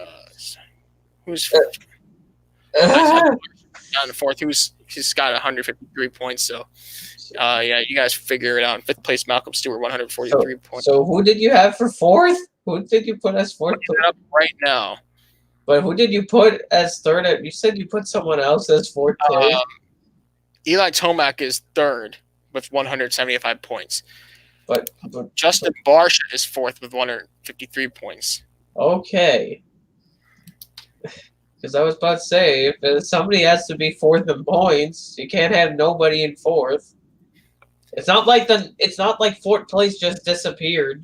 who's fourth? Down to fourth. He's got 153 points. So, yeah, you guys figure it out. In fifth place, Malcolm Stewart, 143 points. So who did you have for fourth? Who did you put as fourth? Looking it up right now. But who did you put as third? You said you put someone else as fourth place. Eli Tomac is third with 175 points. But Justin Barcia is fourth with 153 points. Okay. Because I was about to say, if somebody has to be fourth in points, you can't have nobody in fourth. It's not like fourth place just disappeared,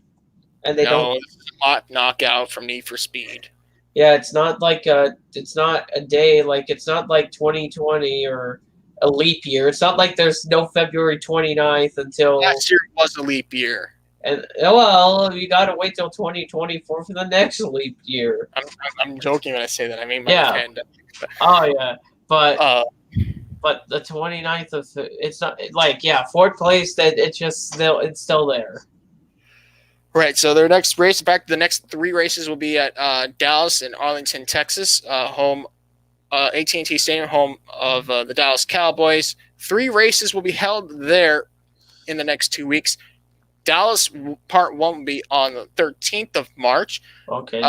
and they don't. It's a lot knockout from Need for Speed. Yeah, it's not like it's not a day, like it's not like 2020 or a leap year. It's not like there's no February 29th until last year was a leap year. And well, you got to wait till 2024 for the next leap year. I'm joking when I say that. I mean, pandemic. Oh yeah, but the 29th of it's not like fourth place. That it's still there. Right. So their next race, the next 3 races will be at Dallas and Arlington, Texas, home AT&T Stadium, home of the Dallas Cowboys. 3 races will be held there in the next 2 weeks. Dallas Part 1 will be on the 13th of March. Okay.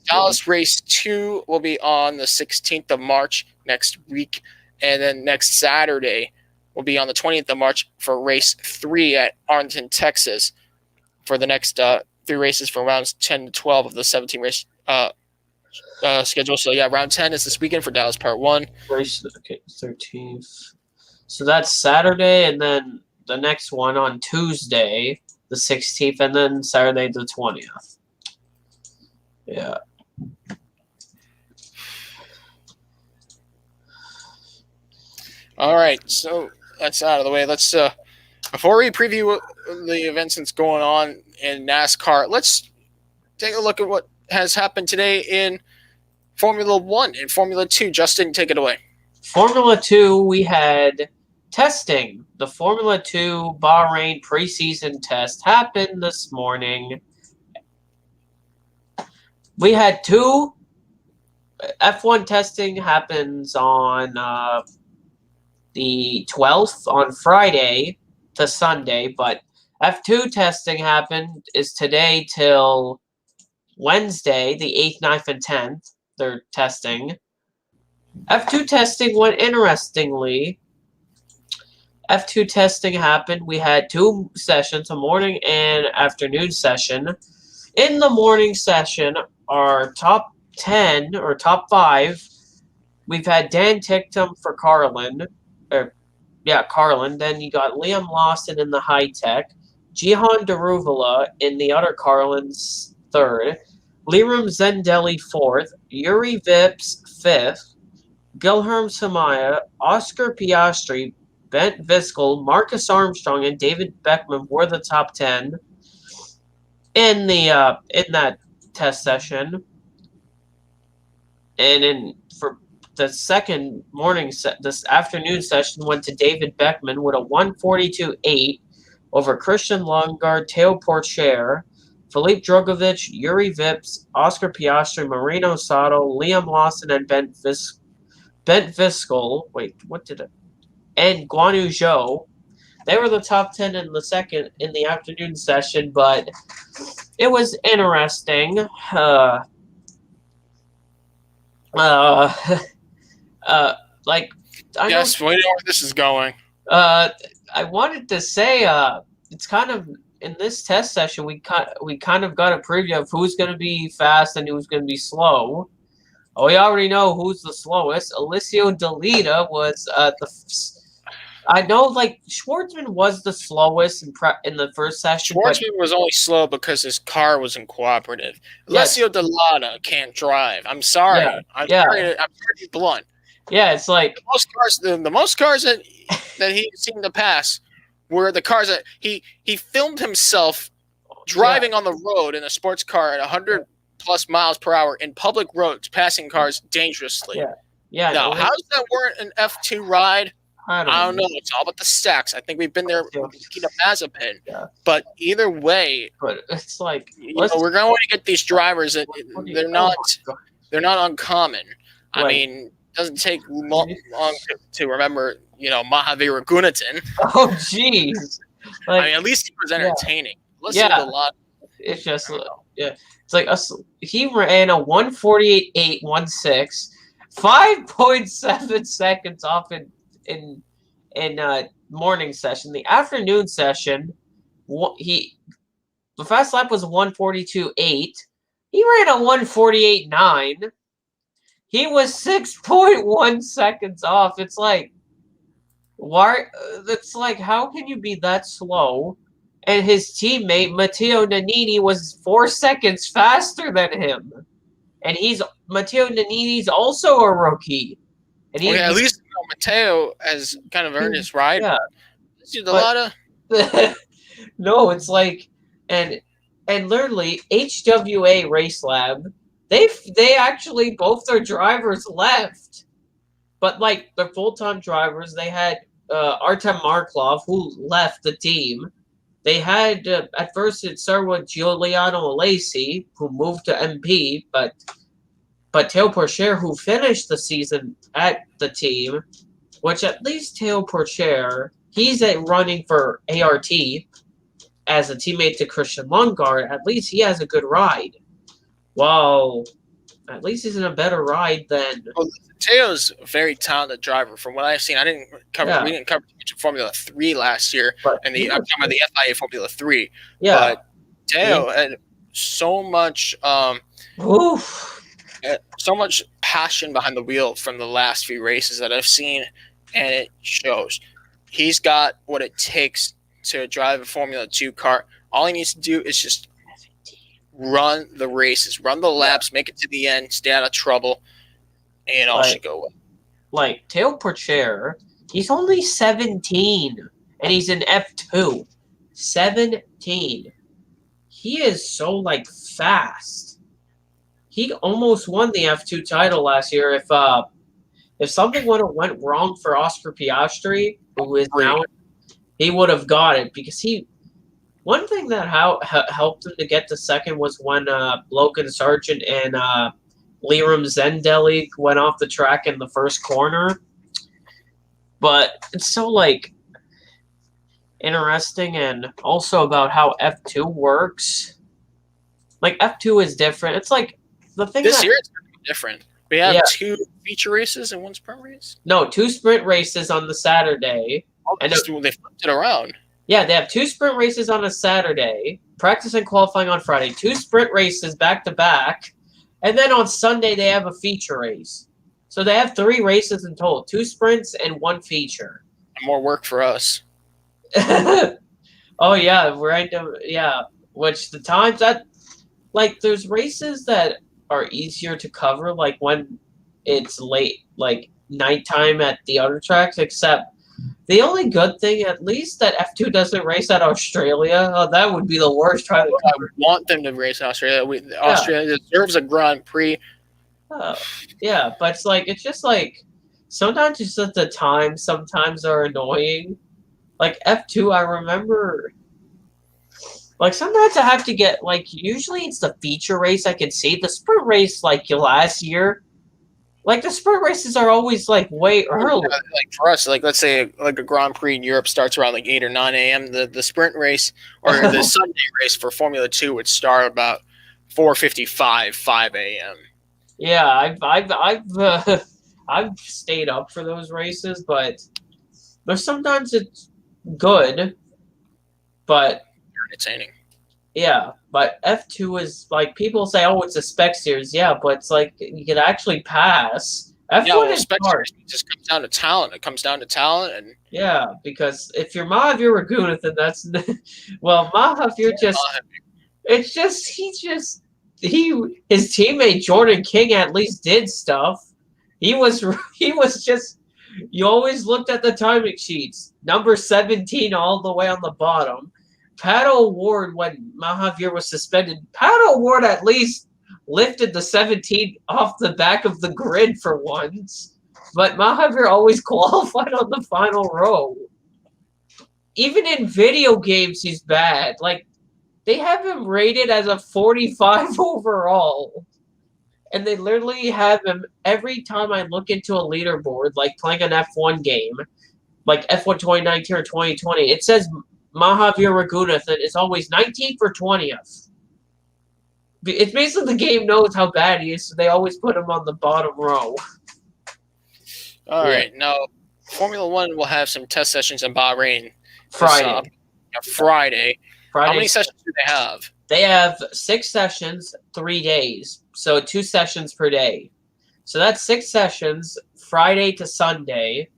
Dallas Race 2 will be on the 16th of March next week. And then next Saturday will be on the 20th of March for Race 3 at Arlington, Texas for the next 3 races for rounds 10 to 12 of the 17 race schedule. So, yeah, round 10 is this weekend for Dallas Part 1. Race, okay, 13th. So that's Saturday, and then the next one on Tuesday, the 16th, and then Saturday the 20th. Yeah. All right, so that's out of the way. Let's before we preview the events that's going on in NASCAR, let's take a look at what has happened today in Formula 1 and Formula 2. Justin, take it away. Formula 2, we had testing. The Formula 2 Bahrain preseason test happened this morning. We had 2 F1 testing happens on the 12th on Friday to Sunday, but F2 testing is today till Wednesday, the 8th, 9th, and 10th. They're testing. F2 testing went interestingly. F2 testing happened. We had 2 sessions, a morning and afternoon session. In the morning session, our top 10 or top 5, we've had Dan Ticktum for Carlin. Carlin. Then you got Liam Lawson in the high tech, Jihan Daruvula in the other Carlin's 3rd, Liram Zendelli 4th, Yuri Vips 5th, Guilherme Samaya, Oscar Piastri, Bent Viskel, Marcus Armstrong, and David Beckman were the top 10 in that test session. And for the second this afternoon session went to David Beckman with a 142.8 over Christian Lundgaard, Teo Porcher, Philippe Drogovic, Yuri Vips, Oscar Piastri, Marino Sato, Liam Lawson, and Bent Viskel. And Guan Yu Zhou. They were the top 10 in the afternoon session, but it was interesting. Yes, we know where this is going. I wanted to say, it's kind of in this test session we kind of got a preview of who's going to be fast and who's going to be slow. Oh, we already know who's the slowest. Alessio Delita was I know, like, Schwartzman was the slowest in the first session. Schwartzman was only slow because his car wasn't cooperative. Yes. Alessio Delata can't drive. I'm sorry. Yeah. I'm sorry to be blunt. Yeah, it's like the most cars that he seemed to pass were the cars that he filmed himself driving on the road in a sports car at 100 plus miles per hour in public roads, passing cars dangerously. Yeah. Now, how's that warrant an F2 ride? I don't know. It's all about the stacks. I think we've been there with Nikita Mazepin. Yeah. But either way, it's like we're going to get these drivers that they're not uncommon. Right. I mean, it doesn't take long to remember, Mahavira Gunatin. Oh, jeez. I mean, at least he was entertaining. Yeah. It's just It's like he ran a 1:48.816, 5.7 seconds off in morning session. The afternoon session, the fast lap was 1:42.8. He ran a 1:48.9. He was 6.1 seconds off. It's like, why? It's like, how can you be that slow? And his teammate Matteo Nannini was 4 seconds faster than him, and Matteo Nannini's also a rookie. And at least Matteo has kind of earned his ride. Yeah, no, it's like, and literally HWA Race Lab, they actually both their drivers left, but like their full-time drivers, they had Artem Marklov, who left the team. They had, at first it started with Giuliano Alesi, who moved to MP, but Théo Pourchaire, who finished the season at the team, which at least Théo Pourchaire, he's running for ART as a teammate to Christian Lundgaard. At least he has a good ride. Well, at least he's in a better ride than... Well, Teo's a very talented driver. From what I've seen, we didn't cover too much of Formula 3 last year, and I'm talking about the FIA Formula 3. Yeah. But Teo had so much passion behind the wheel from the last few races that I've seen, and it shows. He's got what it takes to drive a Formula 2 car. All he needs to do is just run the races, run the laps, make it to the end, stay out of trouble, and all should go well. Like, Théo Pourchaire, he's only 17, and he's in F2. 17. He is so, like, fast. He almost won the F2 title last year if something would have went wrong for Oscar Piastri, who is now, he would have got it, because one thing that helped him to get to second was when Logan Sargent and Liam Zendelli went off the track in the first corner. But it's so, like, interesting, and also about how F2 works. Like, F2 is different. It's like the thing this year it's going to be different. We have 2 feature races and 1 sprint race? No, 2 sprint races on the Saturday. And they flipped it around. Yeah, they have 2 sprint races on a Saturday, practice and qualifying on Friday, 2 sprint races back-to-back, and then on Sunday they have a feature race. So they have 3 races in total, 2 sprints and 1 feature. More work for us. Oh, yeah, right. Yeah, which the times that, like, there's races that are easier to cover, like when it's late, like nighttime at the other tracks, except the only good thing, at least, that F2 doesn't race at Australia. Oh, that would be the worst trying to cover. I want them to race Australia. Australia deserves a Grand Prix. Yeah, but it's just like, sometimes it's just the times sometimes are annoying. Like, F2, I remember, like, sometimes I have to get, like, usually it's the feature race I can see. The sprint race, like, last year, like, the sprint races are always, like, way early. Like, for us, like, let's say, like, a Grand Prix in Europe starts around, like, 8 or 9 a.m. The sprint race, or the Sunday race for Formula 2 would start about 4:55, 5 a.m. Yeah, I've stayed up for those races, but sometimes it's good, but entertaining. Yeah, but F2 is like people say, oh, it's a spec series. Yeah, but it's like you can actually pass. Yeah, F1 well, is spec hard. series just comes down to talent. It comes down to talent, and Yeah, because if you're Mahavir Raghunathan, that's well, Mahavir just it's just his teammate Jordan King at least did stuff. He was he was just you always looked at the timing sheets. Number 17 all the way on the bottom. Pat O'Ward, when Mahavir was suspended, Pat O'Ward at least lifted the 17 off the back of the grid for once. But Mahavir always qualified on the final row. Even in video games, he's bad. Like, they have him rated as a 45 overall. And they literally have him every time I look into a leaderboard, like playing an F1 game, like F1 2019 or 2020. It says Mahavir Raghunathan is always 19th or 20th. It's basically the game knows how bad he is, so they always put him on the bottom row. All right. Now, Formula One will have some test sessions in Bahrain. Friday. Friday. How many sessions do they have? They have 6 sessions, 3 days. So 2 sessions per day. So that's 6 sessions, Friday to Sunday.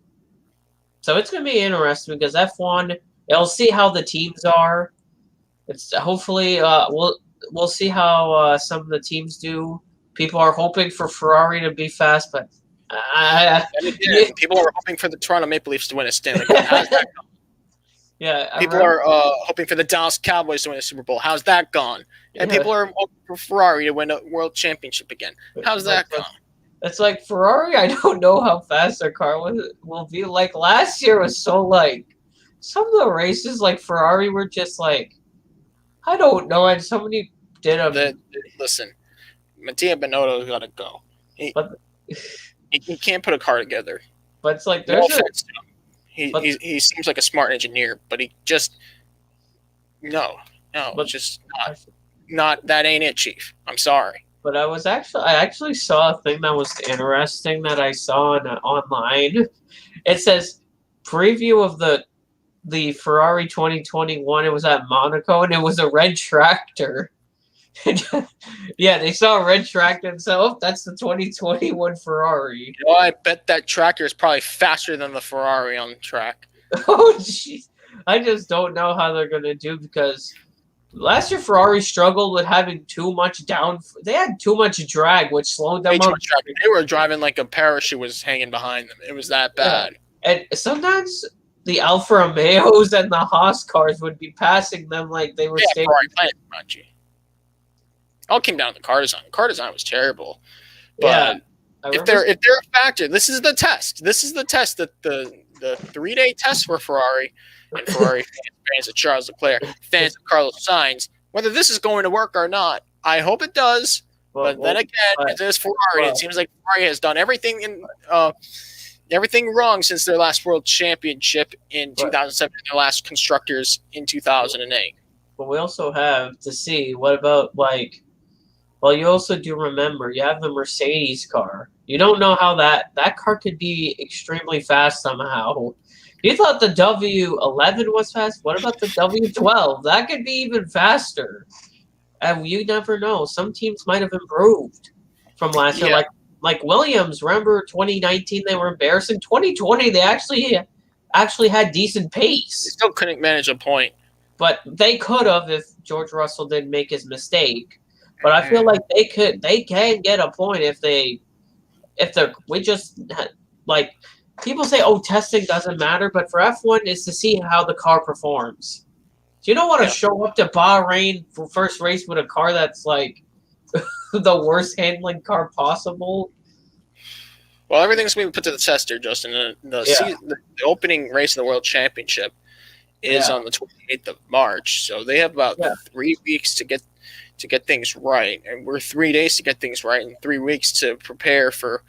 So it's going to be interesting because F1, it'll see how the teams are. It's hopefully we'll see how some of the teams do. People are hoping for Ferrari to be fast, but people are hoping for the Toronto Maple Leafs to win a Stanley Cup. How's that going? Yeah, people are hoping for the Dallas Cowboys to win a Super Bowl. How's that gone? And people are hoping for Ferrari to win a World Championship again. How's that gone? It's like Ferrari. I don't know how fast their car will be. Like last year was so like some of the races like Ferrari were just like I don't know. And somebody did a listen. Mattia Binotto's got to go. He can't put a car together. But it's like there's he seems like a smart engineer, but he just just not that ain't it, Chief. I'm sorry. But I actually saw a thing that was interesting that I saw online. It says preview of the Ferrari 2021. It was at Monaco and it was a red tractor. Yeah, they saw a red tractor and said, "Oh, that's the 2021 Ferrari." I bet that tractor is probably faster than the Ferrari on the track. Oh, jeez. I just don't know how they're going to do because last year Ferrari struggled with having too much They had too much drag, which slowed them up. They were driving like a parachute was hanging behind them. It was that bad. Yeah. And sometimes the Alfa Romeos and the Haas cars would be passing them like they were staying. Ferrari playing around you. All came down to the car design. The car design was terrible. But if they're a factor, this is the test. This is the test that the 3-day test for Ferrari and Ferrari fans of Charles Leclerc, fans of Carlos Sainz, whether this is going to work or not. I hope it does. But then again, it is Ferrari. It seems like Ferrari has done everything wrong since their last World Championship in 2007 and their last Constructors in 2008. But we also have to see what about you also do remember you have the Mercedes car. You don't know how that car could be extremely fast somehow. You thought the W11 was fast. What about the W12? That could be even faster. And you never know. Some teams might have improved from last year. Like Williams, remember 2019 they were embarrassing. 2020 they actually had decent pace. They still couldn't manage a point. But they could have if George Russell didn't make his mistake. But I feel like they can get a point people say, oh, testing doesn't matter, but for F1 is to see how the car performs. So you don't want to show up to Bahrain for first race with a car that's like the worst handling car possible. Well, everything's going to be put to the test here, Justin. The opening race of the World Championship is on the 28th of March, so they have about 3 weeks to get things right, and we're 3 days to get things right, and 3 weeks to prepare for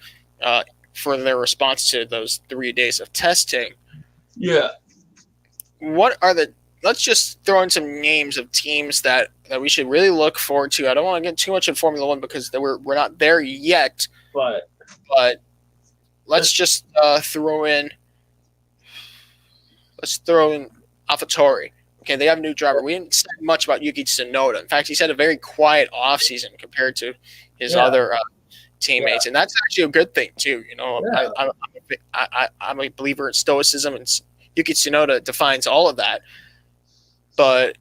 their response to those 3 days of testing. Yeah. Let's just throw in some names of teams that we should really look forward to. I don't want to get too much in Formula One because we're not there yet. But let's just throw in AlphaTauri. Okay, they have a new driver. We didn't say much about Yuki Tsunoda. In fact, he's had a very quiet offseason compared to his other teammates, and that's actually a good thing too. You know, I'm a believer in stoicism, and Yuki Tsunoda defines all of that. But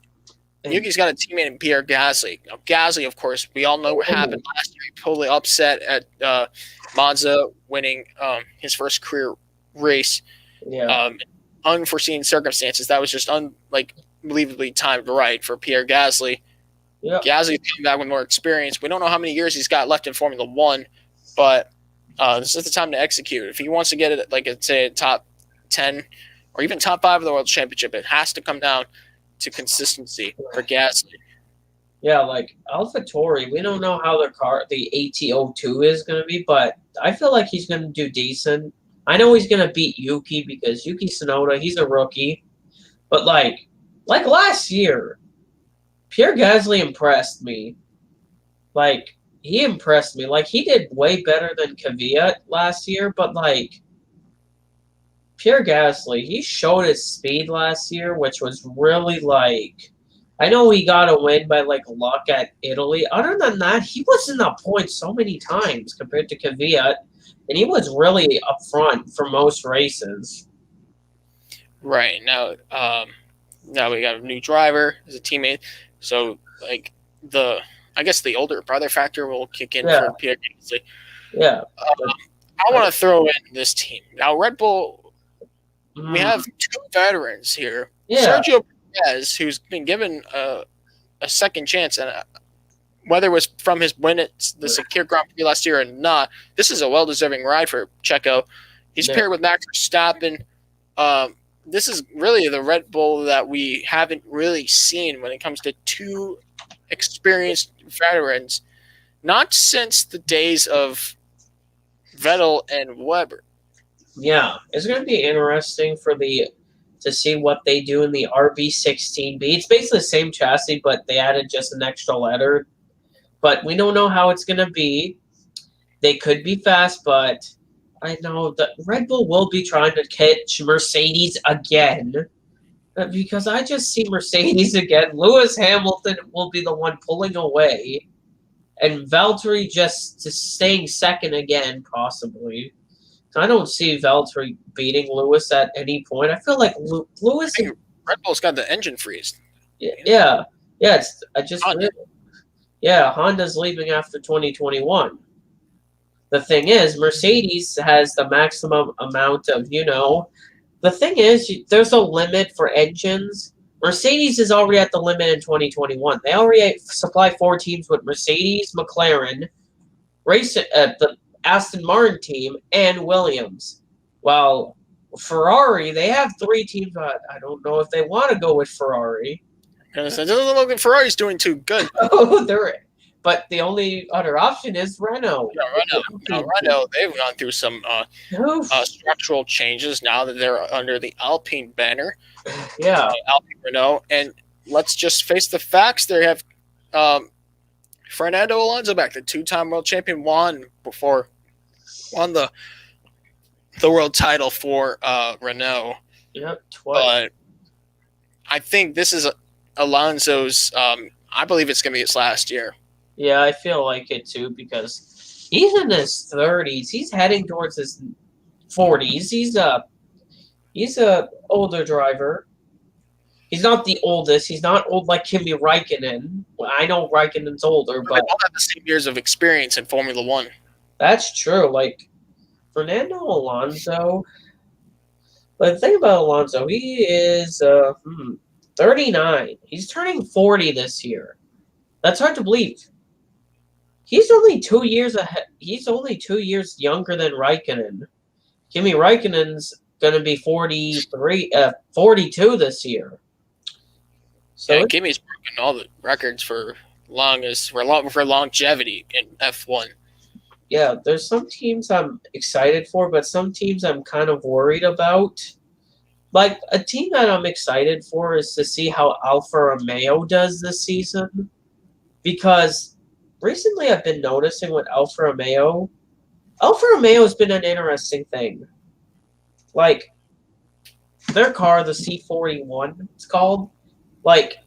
Yuki's got a teammate in Pierre Gasly. Now, Gasly, of course, we all know what happened last year. He totally upset at Monza, winning his first career race. Yeah. Unforeseen circumstances. That was just unbelievably timed right for Pierre Gasly. Yep. Gasly's coming back with more experience. We don't know how many years he's got left in Formula One, but this is the time to execute. If he wants to get it, say, top 10 or even top 5 of the World Championship, it has to come down to consistency for Gasly. Yeah, like AlphaTauri, we don't know how the AT02 is going to be, but I feel like he's going to do decent. I know he's going to beat Yuki because Yuki Tsunoda, he's a rookie. But like last year, Pierre Gasly impressed me. Like, he impressed me. Like, he did way better than Kvyat last year, but like, Pierre Gasly, he showed his speed last year, which was really like, I know he got a win by like luck at Italy. Other than that, he was in the points so many times compared to Kvyat, and he was really up front for most races. Right. Now we got a new driver as a teammate. So I guess the older brother factor will kick in for Pierre Gasly. Yeah. I want to throw in this team. Now Red Bull, we have 2 veterans here. Yeah. Sergio Perez, who's been given a second chance, and whether it was from his win at the Sakir Grand Prix last year or not, this is a well-deserving ride for Checo. He's paired with Max Verstappen. This is really the Red Bull that we haven't really seen when it comes to 2 experienced veterans, not since the days of Vettel and Webber. Yeah, it's going to be interesting to see what they do in the RB16B. It's basically the same chassis, but they added just an extra letter. But we don't know how it's going to be. They could be fast, but I know that Red Bull will be trying to catch Mercedes again. Because I just see Mercedes again. Lewis Hamilton will be the one pulling away. And Valtteri just staying second again, possibly. I don't see Valtteri beating Lewis at any point. I feel like Lewis. Red Bull's got the engine freeze. Yeah. Honda's leaving after 2021. The thing is, Mercedes has the maximum amount of, the thing is, there's a limit for engines. Mercedes is already at the limit in 2021. They already supply 4 teams with Mercedes, McLaren, the Aston Martin team, and Williams. While Ferrari, they have 3 teams. I don't know if they want to go with Ferrari. It doesn't look like Ferrari's doing too good. But the only other option is Renault. Yeah, Renault, they've gone through some structural changes now that they're under the Alpine banner. Yeah. Alpine Renault. And let's just face the facts. They have Fernando Alonso back, the 2-time world champion, won the world title for Renault. Yep, twice. But I think this is Alonso's. I believe it's going to be his last year. Yeah, I feel like it too because he's in his 30s. He's heading towards his 40s. He's a older driver. He's not the oldest. He's not old like Kimi Räikkönen. Well, I know Räikkönen's older, but they all have the same years of experience in Formula One. That's true. Like Fernando Alonso. But the thing about Alonso, he is 39. He's turning 40 this year. That's hard to believe. He's only 2 years ahead. He's only 2 years younger than Räikkönen. Kimi Räikkönen's going to be 42 this year. So yeah, Kimi's broken all the records for longevity in F1. Yeah, there's some teams I'm excited for, but some teams I'm kind of worried about. Like, a team that I'm excited for is to see how Alfa Romeo does this season. Because recently I've been noticing with Alfa Romeo has been an interesting thing. Like, their car, the C41, it's called, Like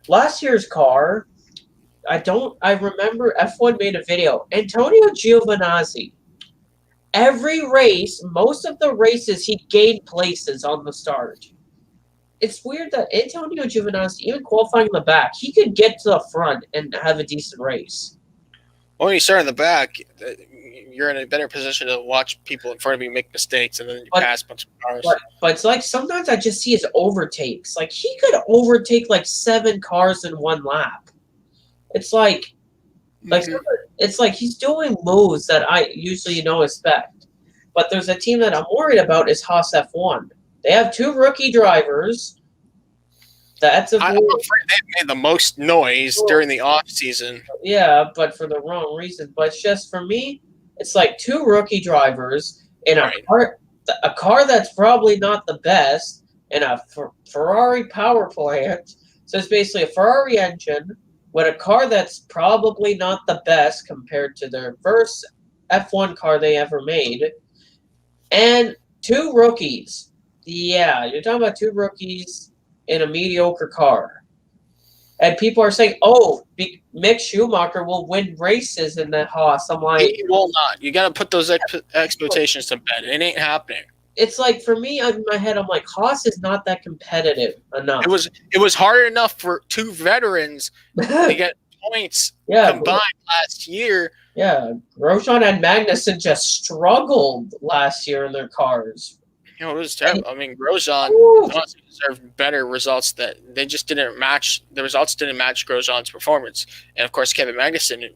last year's car, I remember F1 made a video. Antonio Giovinazzi, every race, most of the races, he gained places on the start. It's weird that Antonio Giovinazzi, even qualifying in the back, he could get to the front and have a decent race. When you start in the back, you're in a better position to watch people in front of you make mistakes, and then you pass a bunch of cars. But it's like sometimes I just see his overtakes. Like he could overtake like 7 cars in one lap. It's like it's like he's doing moves that I usually don't expect. But there's a team that I'm worried about is Haas F1. They have 2 rookie drivers. I'm afraid they made the most noise during the off season. Yeah, but for the wrong reason. But it's just for me, it's like 2 rookie drivers in a car that's probably not the best in a Ferrari power plant. So it's basically a Ferrari engine with a car that's probably not the best compared to their first F1 car they ever made. And 2 rookies. Yeah, you're talking about 2 rookies in a mediocre car. And people are saying, Mick Schumacher will win races in the Haas. I'm like... He will not. You got to put those expectations to bed. It ain't happening. It's like, for me, in my head, I'm like, Haas is not that competitive enough. It was hard enough for 2 veterans to get points combined last year. Yeah, Grosjean and Magnussen just struggled last year in their cars. It was terrible. I mean, Grosjean honestly deserved better results. That they just didn't match. The results didn't match Grosjean's performance. And of course, Kevin Magnussen,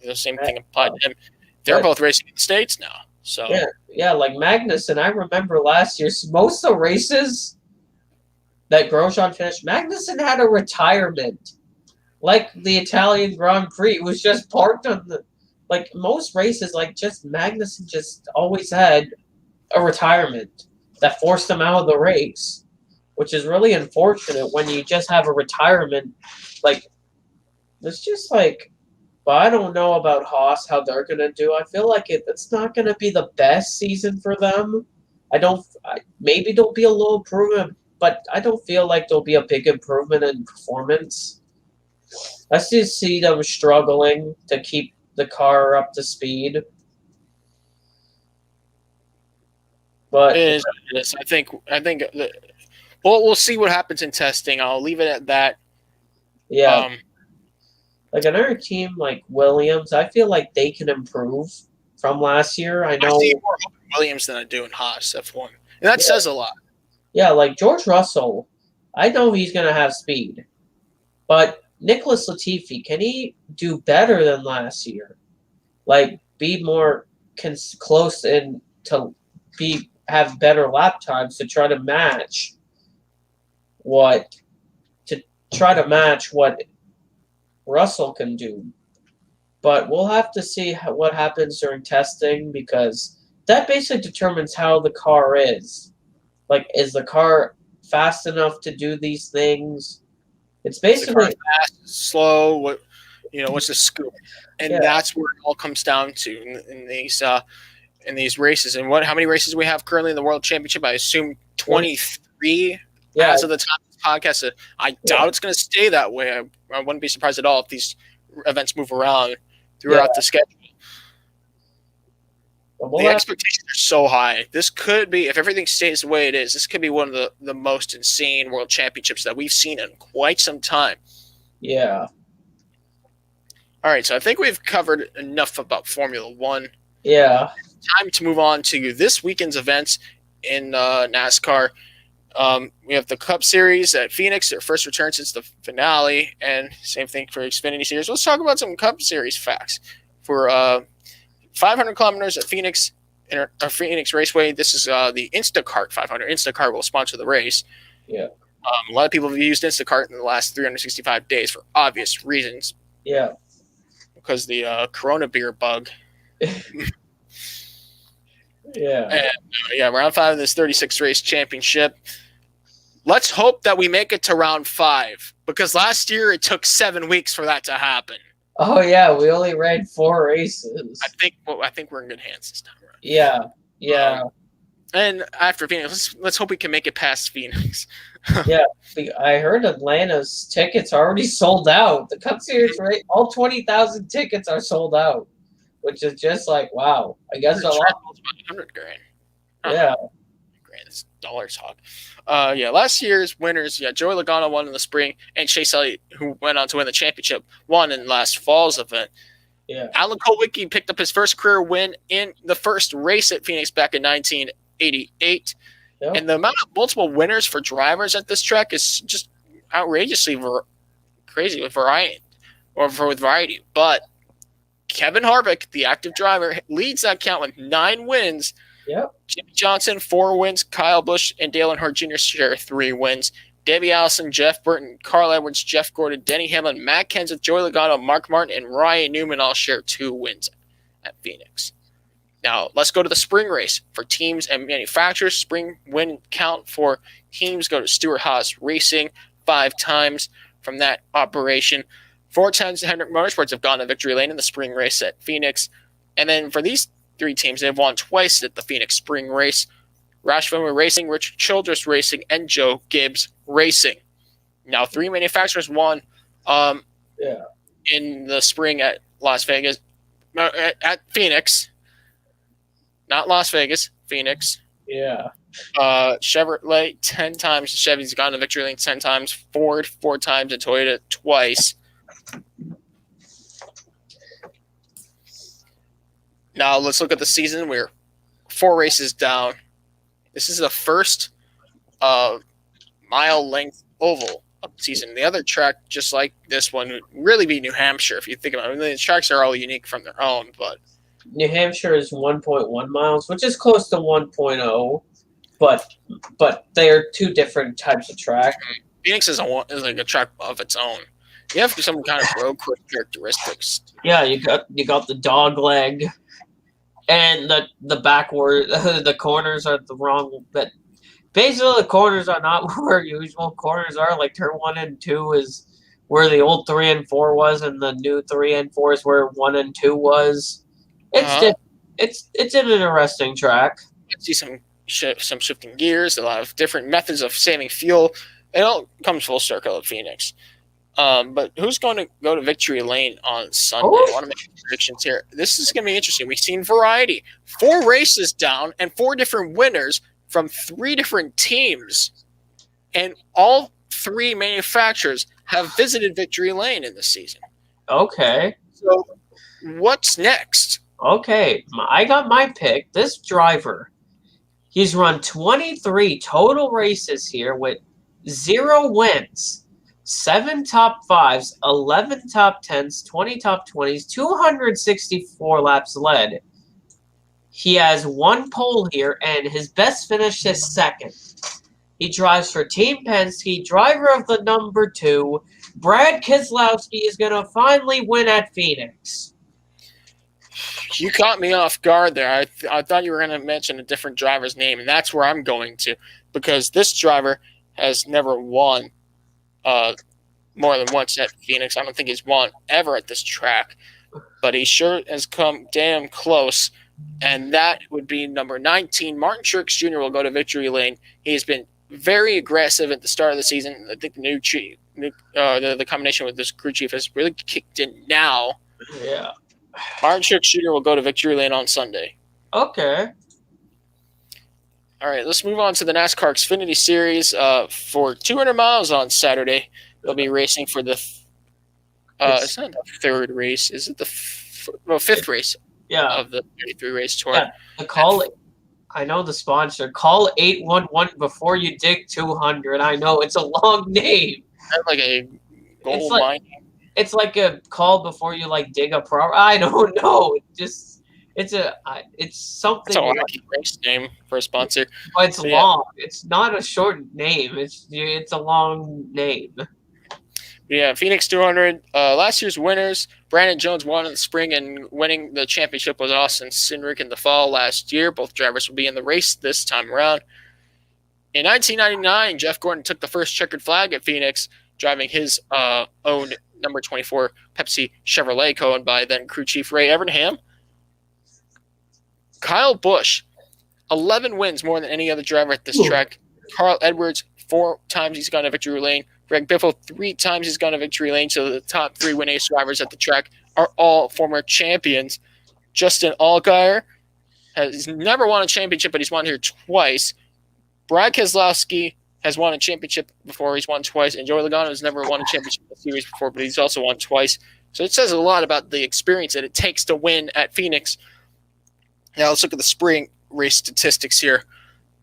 the same thing applied to him. They're both racing in the States now. So yeah, like Magnussen. I remember last year, most of the races that Grosjean finished, Magnussen had a retirement, like the Italian Grand Prix was just parked on the. Like most races, like just Magnussen just always had a retirement that forced him out of the race, which is really unfortunate when you just have a retirement. Like, it's just like, but I don't know about Haas, how they're going to do. I feel like it's not going to be the best season for them. Maybe there'll be a little improvement, but I don't feel like there'll be a big improvement in performance. I just see them struggling to keep the car up to speed. But it is. I think. Well, we'll see what happens in testing. I'll leave it at that. Yeah. Like another team like Williams, I feel like they can improve from last year. I see more Williams than I do in Haas F1, and that says a lot. Yeah, like George Russell, I know he's gonna have speed, but Nicholas Latifi, can he do better than last year? Like be more close and to have better lap times to try to match what Russell can do. But we'll have to see what happens during testing, because that basically determines how the car is. Like, is the car fast enough to do these things? It's basically fast, slow. What's the scoop? And that's where it all comes down to in these races. And how many races we have currently in the World Championship? I assume 23 as of the time of this podcast. I doubt it's going to stay that way. I wouldn't be surprised at all if these events move around throughout the schedule. The expectations are so high. This could be, if everything stays the way it is, this could be one of the most insane World Championships that we've seen in quite some time. Yeah. All right, so I think we've covered enough about Formula One. Yeah. Time to move on to this weekend's events in NASCAR. We have the Cup Series at Phoenix, their first return since the finale, and same thing for Xfinity Series. Let's talk about some Cup Series facts. For 500 kilometers at Phoenix Raceway, this is the Instacart 500. Instacart will sponsor the race. Yeah. A lot of people have used Instacart in the last 365 days for obvious reasons. Yeah. Because the Corona beer bug. Yeah. And, round 5 of this 36 race championship. Let's hope that we make it to round 5, because last year it took 7 weeks for that to happen. Oh yeah, we only ran 4 races. I think we're in good hands this time around. Yeah. And after Phoenix, let's hope we can make it past Phoenix. Yeah, I heard Atlanta's tickets are already sold out. The Cup Series, right? All 20,000 tickets are sold out, which is just like, wow. I guess a lot. $100 grand. Yeah. Grand. It's dollar talk. Last year's winners, Joey Logano won in the spring, and Chase Elliott, who went on to win the championship, won in last fall's event. Yeah. Alan Kulwicki picked up his first career win in the first race at Phoenix back in 1988. Yep. And the amount of multiple winners for drivers at this track is just outrageously crazy with variety. But Kevin Harvick, the active driver, leads that count with 9 wins. Yep. Jimmy Johnson, 4 wins. Kyle Busch and Dale Earnhardt Jr. share 3 wins. Debbie Allison, Jeff Burton, Carl Edwards, Jeff Gordon, Denny Hamlin, Matt Kenseth, Joey Logano, Mark Martin, and Ryan Newman all share 2 wins at Phoenix. Now, let's go to the spring race. For teams and manufacturers, spring win count for teams go to Stewart-Haas Racing 5 times from that operation. 4 times the Hendrick Motorsports have gone to victory lane in the spring race at Phoenix. And then for these 3 teams, they've won twice at the Phoenix spring race. Roush Fenway Racing, Richard Childress Racing, and Joe Gibbs Racing. Now, 3 manufacturers won in the spring at Las Vegas, at Phoenix. Not Las Vegas, Phoenix. Yeah. Chevrolet 10 times. Chevy's gone to victory lane 10 times. Ford 4 times, and Toyota twice. Now let's look at the season. We're 4 races down. This is the first mile length oval of the season. The other track, just like this one, would really be New Hampshire. If you think about it, the tracks are all unique from their own, but New Hampshire is 1.1 miles, which is close to 1.0, but they are 2 different types of track. Phoenix is like a track of its own. You have some kind of road course characteristics. Yeah, you got the dog leg, and the backward. The corners are the wrong. But basically, the corners are not where usual corners are. Like turn 1 and 2 is where the old 3 and 4 was, and the new 3 and 4 is where 1 and 2 was. It's an interesting track. You see some shifting gears, a lot of different methods of saving fuel. It all comes full circle at Phoenix. But who's going to go to victory lane on Sunday? I want to make predictions here. This is going to be interesting. We've seen variety. 4 races down and 4 different winners from 3 different teams. And all 3 manufacturers have visited victory lane in this season. Okay. So what's next? Okay, I got my pick. This driver, he's run 23 total races here with 0 wins, 7 top 5s, 11 top 10s, 20 top 20s, 264 laps led. He has 1 pole here, and his best finish is 2nd. He drives for Team Penske, driver of the number 2. Brad Keselowski is going to finally win at Phoenix. You caught me off guard there. I thought you were going to mention a different driver's name, and that's where I'm going to, because this driver has never won more than once at Phoenix. I don't think he's won ever at this track, but he sure has come damn close, and that would be number 19. Martin Truex Jr. will go to victory lane. He has been very aggressive at the start of the season. I think the combination with this crew chief has really kicked in now. Yeah. Martin Truex Jr. will go to victory lane on Sunday. Okay. All right, let's move on to the NASCAR Xfinity Series. For 200 miles on Saturday, they'll be racing for the it's not the 3rd race. Is it the 5th race of the 33 race tour? Yeah, I know the sponsor. Call 811 before you dig 200. I know it's a long name. That's like a gold mine. It's like a call before you dig a I don't know. It's something. It's a wacky race name for a sponsor. But it's long. Yeah. It's not a short name. It's a long name. Yeah, Phoenix 200. Last year's winners, Brandon Jones won in the spring, and winning the championship was Austin Cindric in the fall last year. Both drivers will be in the race this time around. In 1999, Jeff Gordon took the first checkered flag at Phoenix, driving his own number 24 Pepsi Chevrolet, owned by then crew chief Ray Evernham. Kyle Busch 11 wins, more than any other driver at this track. Carl Edwards, 4 times he's gone to victory lane. Greg Biffle, 3 times he's gone to victory lane. So the top 3 winningest drivers at the track are all former champions. Justin Allgaier has never won a championship, but he's won here twice. Brad Keselowski has won a championship before. He's won twice. And Joey Logano has never won a championship in the series before, but he's also won twice. So it says a lot about the experience that it takes to win at Phoenix. Now let's look at the spring race statistics here.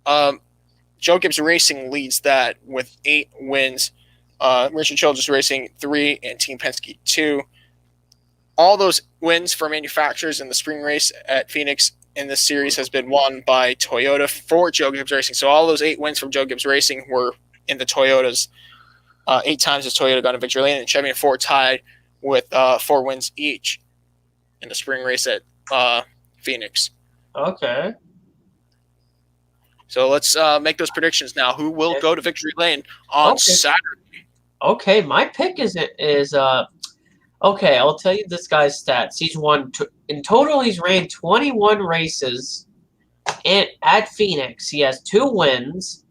Joe Gibbs Racing leads that with 8 wins. Richard Childress Racing 3 and Team Penske 2. All those wins for manufacturers in the spring race at Phoenix in this series has been won by Toyota for Joe Gibbs Racing. So all those 8 wins from Joe Gibbs Racing were in the Toyotas. 8 times has Toyota got a victory lane, and Chevy and Ford tied with 4 wins each in the spring race at Phoenix. Okay. So let's make those predictions now. Who will go to victory lane on Saturday? Okay, my pick is okay, I'll tell you this guy's stats. He's won in total. He's ran 21 races, and at Phoenix, he has 2 wins,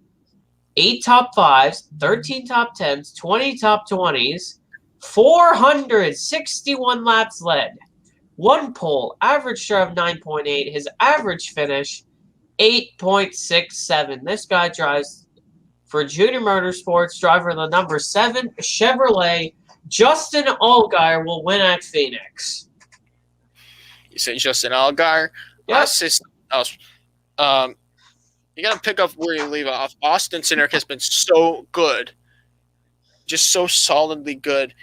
8 top 5s, 13 top 10s, 20 top 20s, 461 laps led, 1 pole, average drive of 9.8. His average finish 8.67. This guy drives for Junior Motorsports, driver of the number 7 Chevrolet. Justin Allgaier will win at Phoenix. You say Justin Allgaier? Yep. You got to pick up where you leave off. Austin Cindric has been so good, just so solidly good.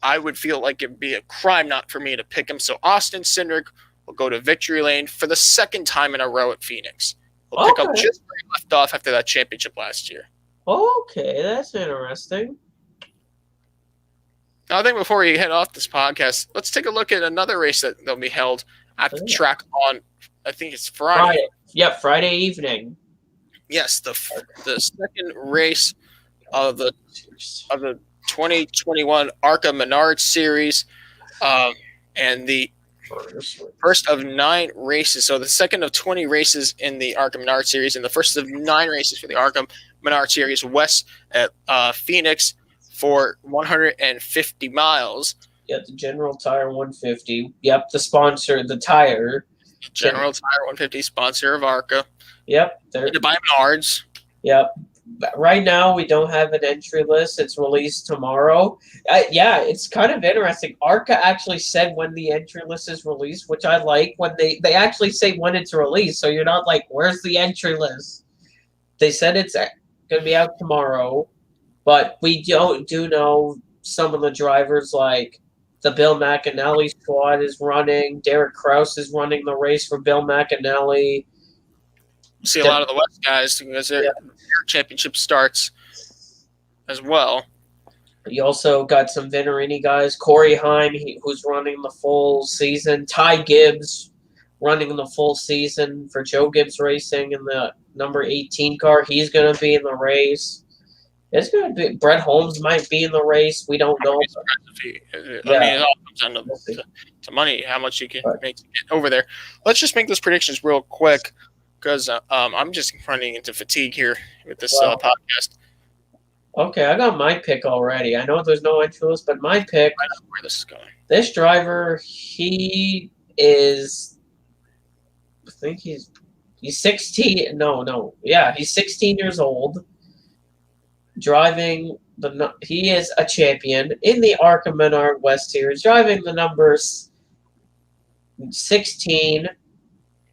I would feel like it'd be a crime not for me to pick him. So Austin Cindric will go to victory lane for the 2nd time in a row at Phoenix. He'll pick up just where he left off after that championship last year. Okay, that's interesting. Now, I think before we head off this podcast, let's take a look at another race that'll be held at the track on, I think it's Friday. Yep, Friday evening. Yes, the second race of the 2021 ARCA Menard Series, and the first of 9 races. So the second of 20 races in the ARCA Menard Series, and the first of 9 races for the ARCA Menard Series west at Phoenix for 150 miles. Yep, the General Tire 150. Yep, the sponsor, the tire. General Tire 150, sponsor of ARCA. Yep. To buy Menards. Yep. Right now, we don't have an entry list. It's released tomorrow. Yeah, it's kind of interesting. ARCA actually said when the entry list is released, which I like. When they actually say when it's released, so you're not like, where's the entry list? They said it's going to be out tomorrow, but we do know some of the drivers, like the Bill McAnally squad is running. Derek Kraus is running the race for Bill McAnally. See a lot of the West guys because their championship starts as well. You also got some Venturini guys. Corey Heim, who's running the full season. Ty Gibbs running the full season for Joe Gibbs Racing in the number 18 car. He's going to be in the race. It's going to be Brett Holmes might be in the race. We don't know. I mean, it all comes down to money, how much you can make to get over there. Let's just make those predictions real quick because I'm just running into fatigue here with this podcast. Okay, I got my pick already. I know there's no entry list, but my pick. I know where this is going. This driver, he is. I think he's 16. No. Yeah, he's 16 years old. Driving he is a champion in the ARCA Menard West Series, driving the numbers 16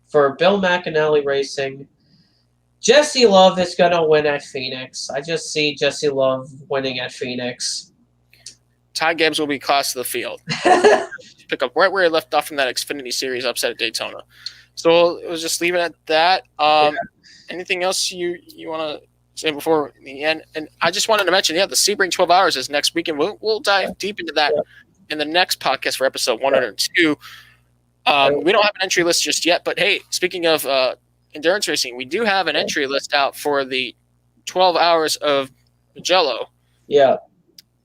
for Bill McAnally Racing. Jesse Love is going to win at Phoenix. I just see Jesse Love winning at Phoenix. Ty Gibbs will be class of the field. Pick up right where he left off from that Xfinity Series upset at Daytona. So we'll just leave it at that. Anything else you want to say before the end? And I just wanted to mention, the Sebring 12 Hours is next weekend. We'll dive deep into that in the next podcast for episode 102. We don't have an entry list just yet, but hey, speaking of endurance racing, we do have an entry list out for the 12 Hours of Mugello. Yeah.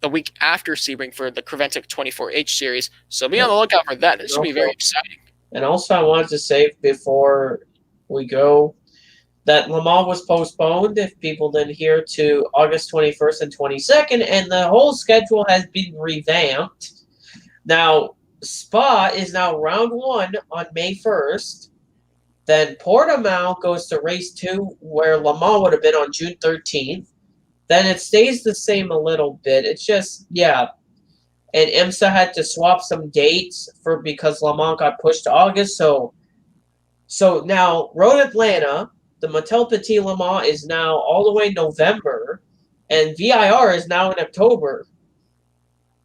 The week after Sebring for the Creventic 24H series. So be on the lookout for that. It should be very exciting. And also I wanted to say before we go, that Le Mans was postponed, if people didn't hear, to August 21st and 22nd, and the whole schedule has been revamped. Now, Spa is now round 1 on May 1st. Then Portimao goes to race 2, where Le Mans would have been on June 13th. Then it stays the same a little bit. It's just, yeah. And IMSA had to swap some dates because Le Mans got pushed to August. So now Road Atlanta, the Mattel Petit Le Mans, is now all the way in November, and VIR is now in October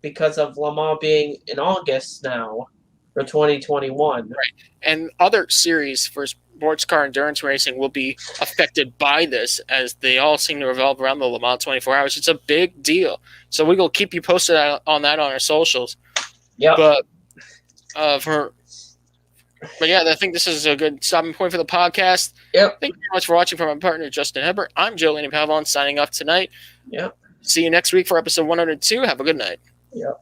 because of Le Mans being in August now for 2021. Right. And other series for sports car endurance racing will be affected by this, as they all seem to revolve around the Le Mans 24 hours. It's a big deal. So we will keep you posted on that on our socials. Yeah. But yeah, I think this is a good stopping point for the podcast. Yep. Thank you very much for watching from my partner, Justin Hebert. I'm Jolene Pavlon signing off tonight. Yep. See you next week for episode 102. Have a good night. Yep.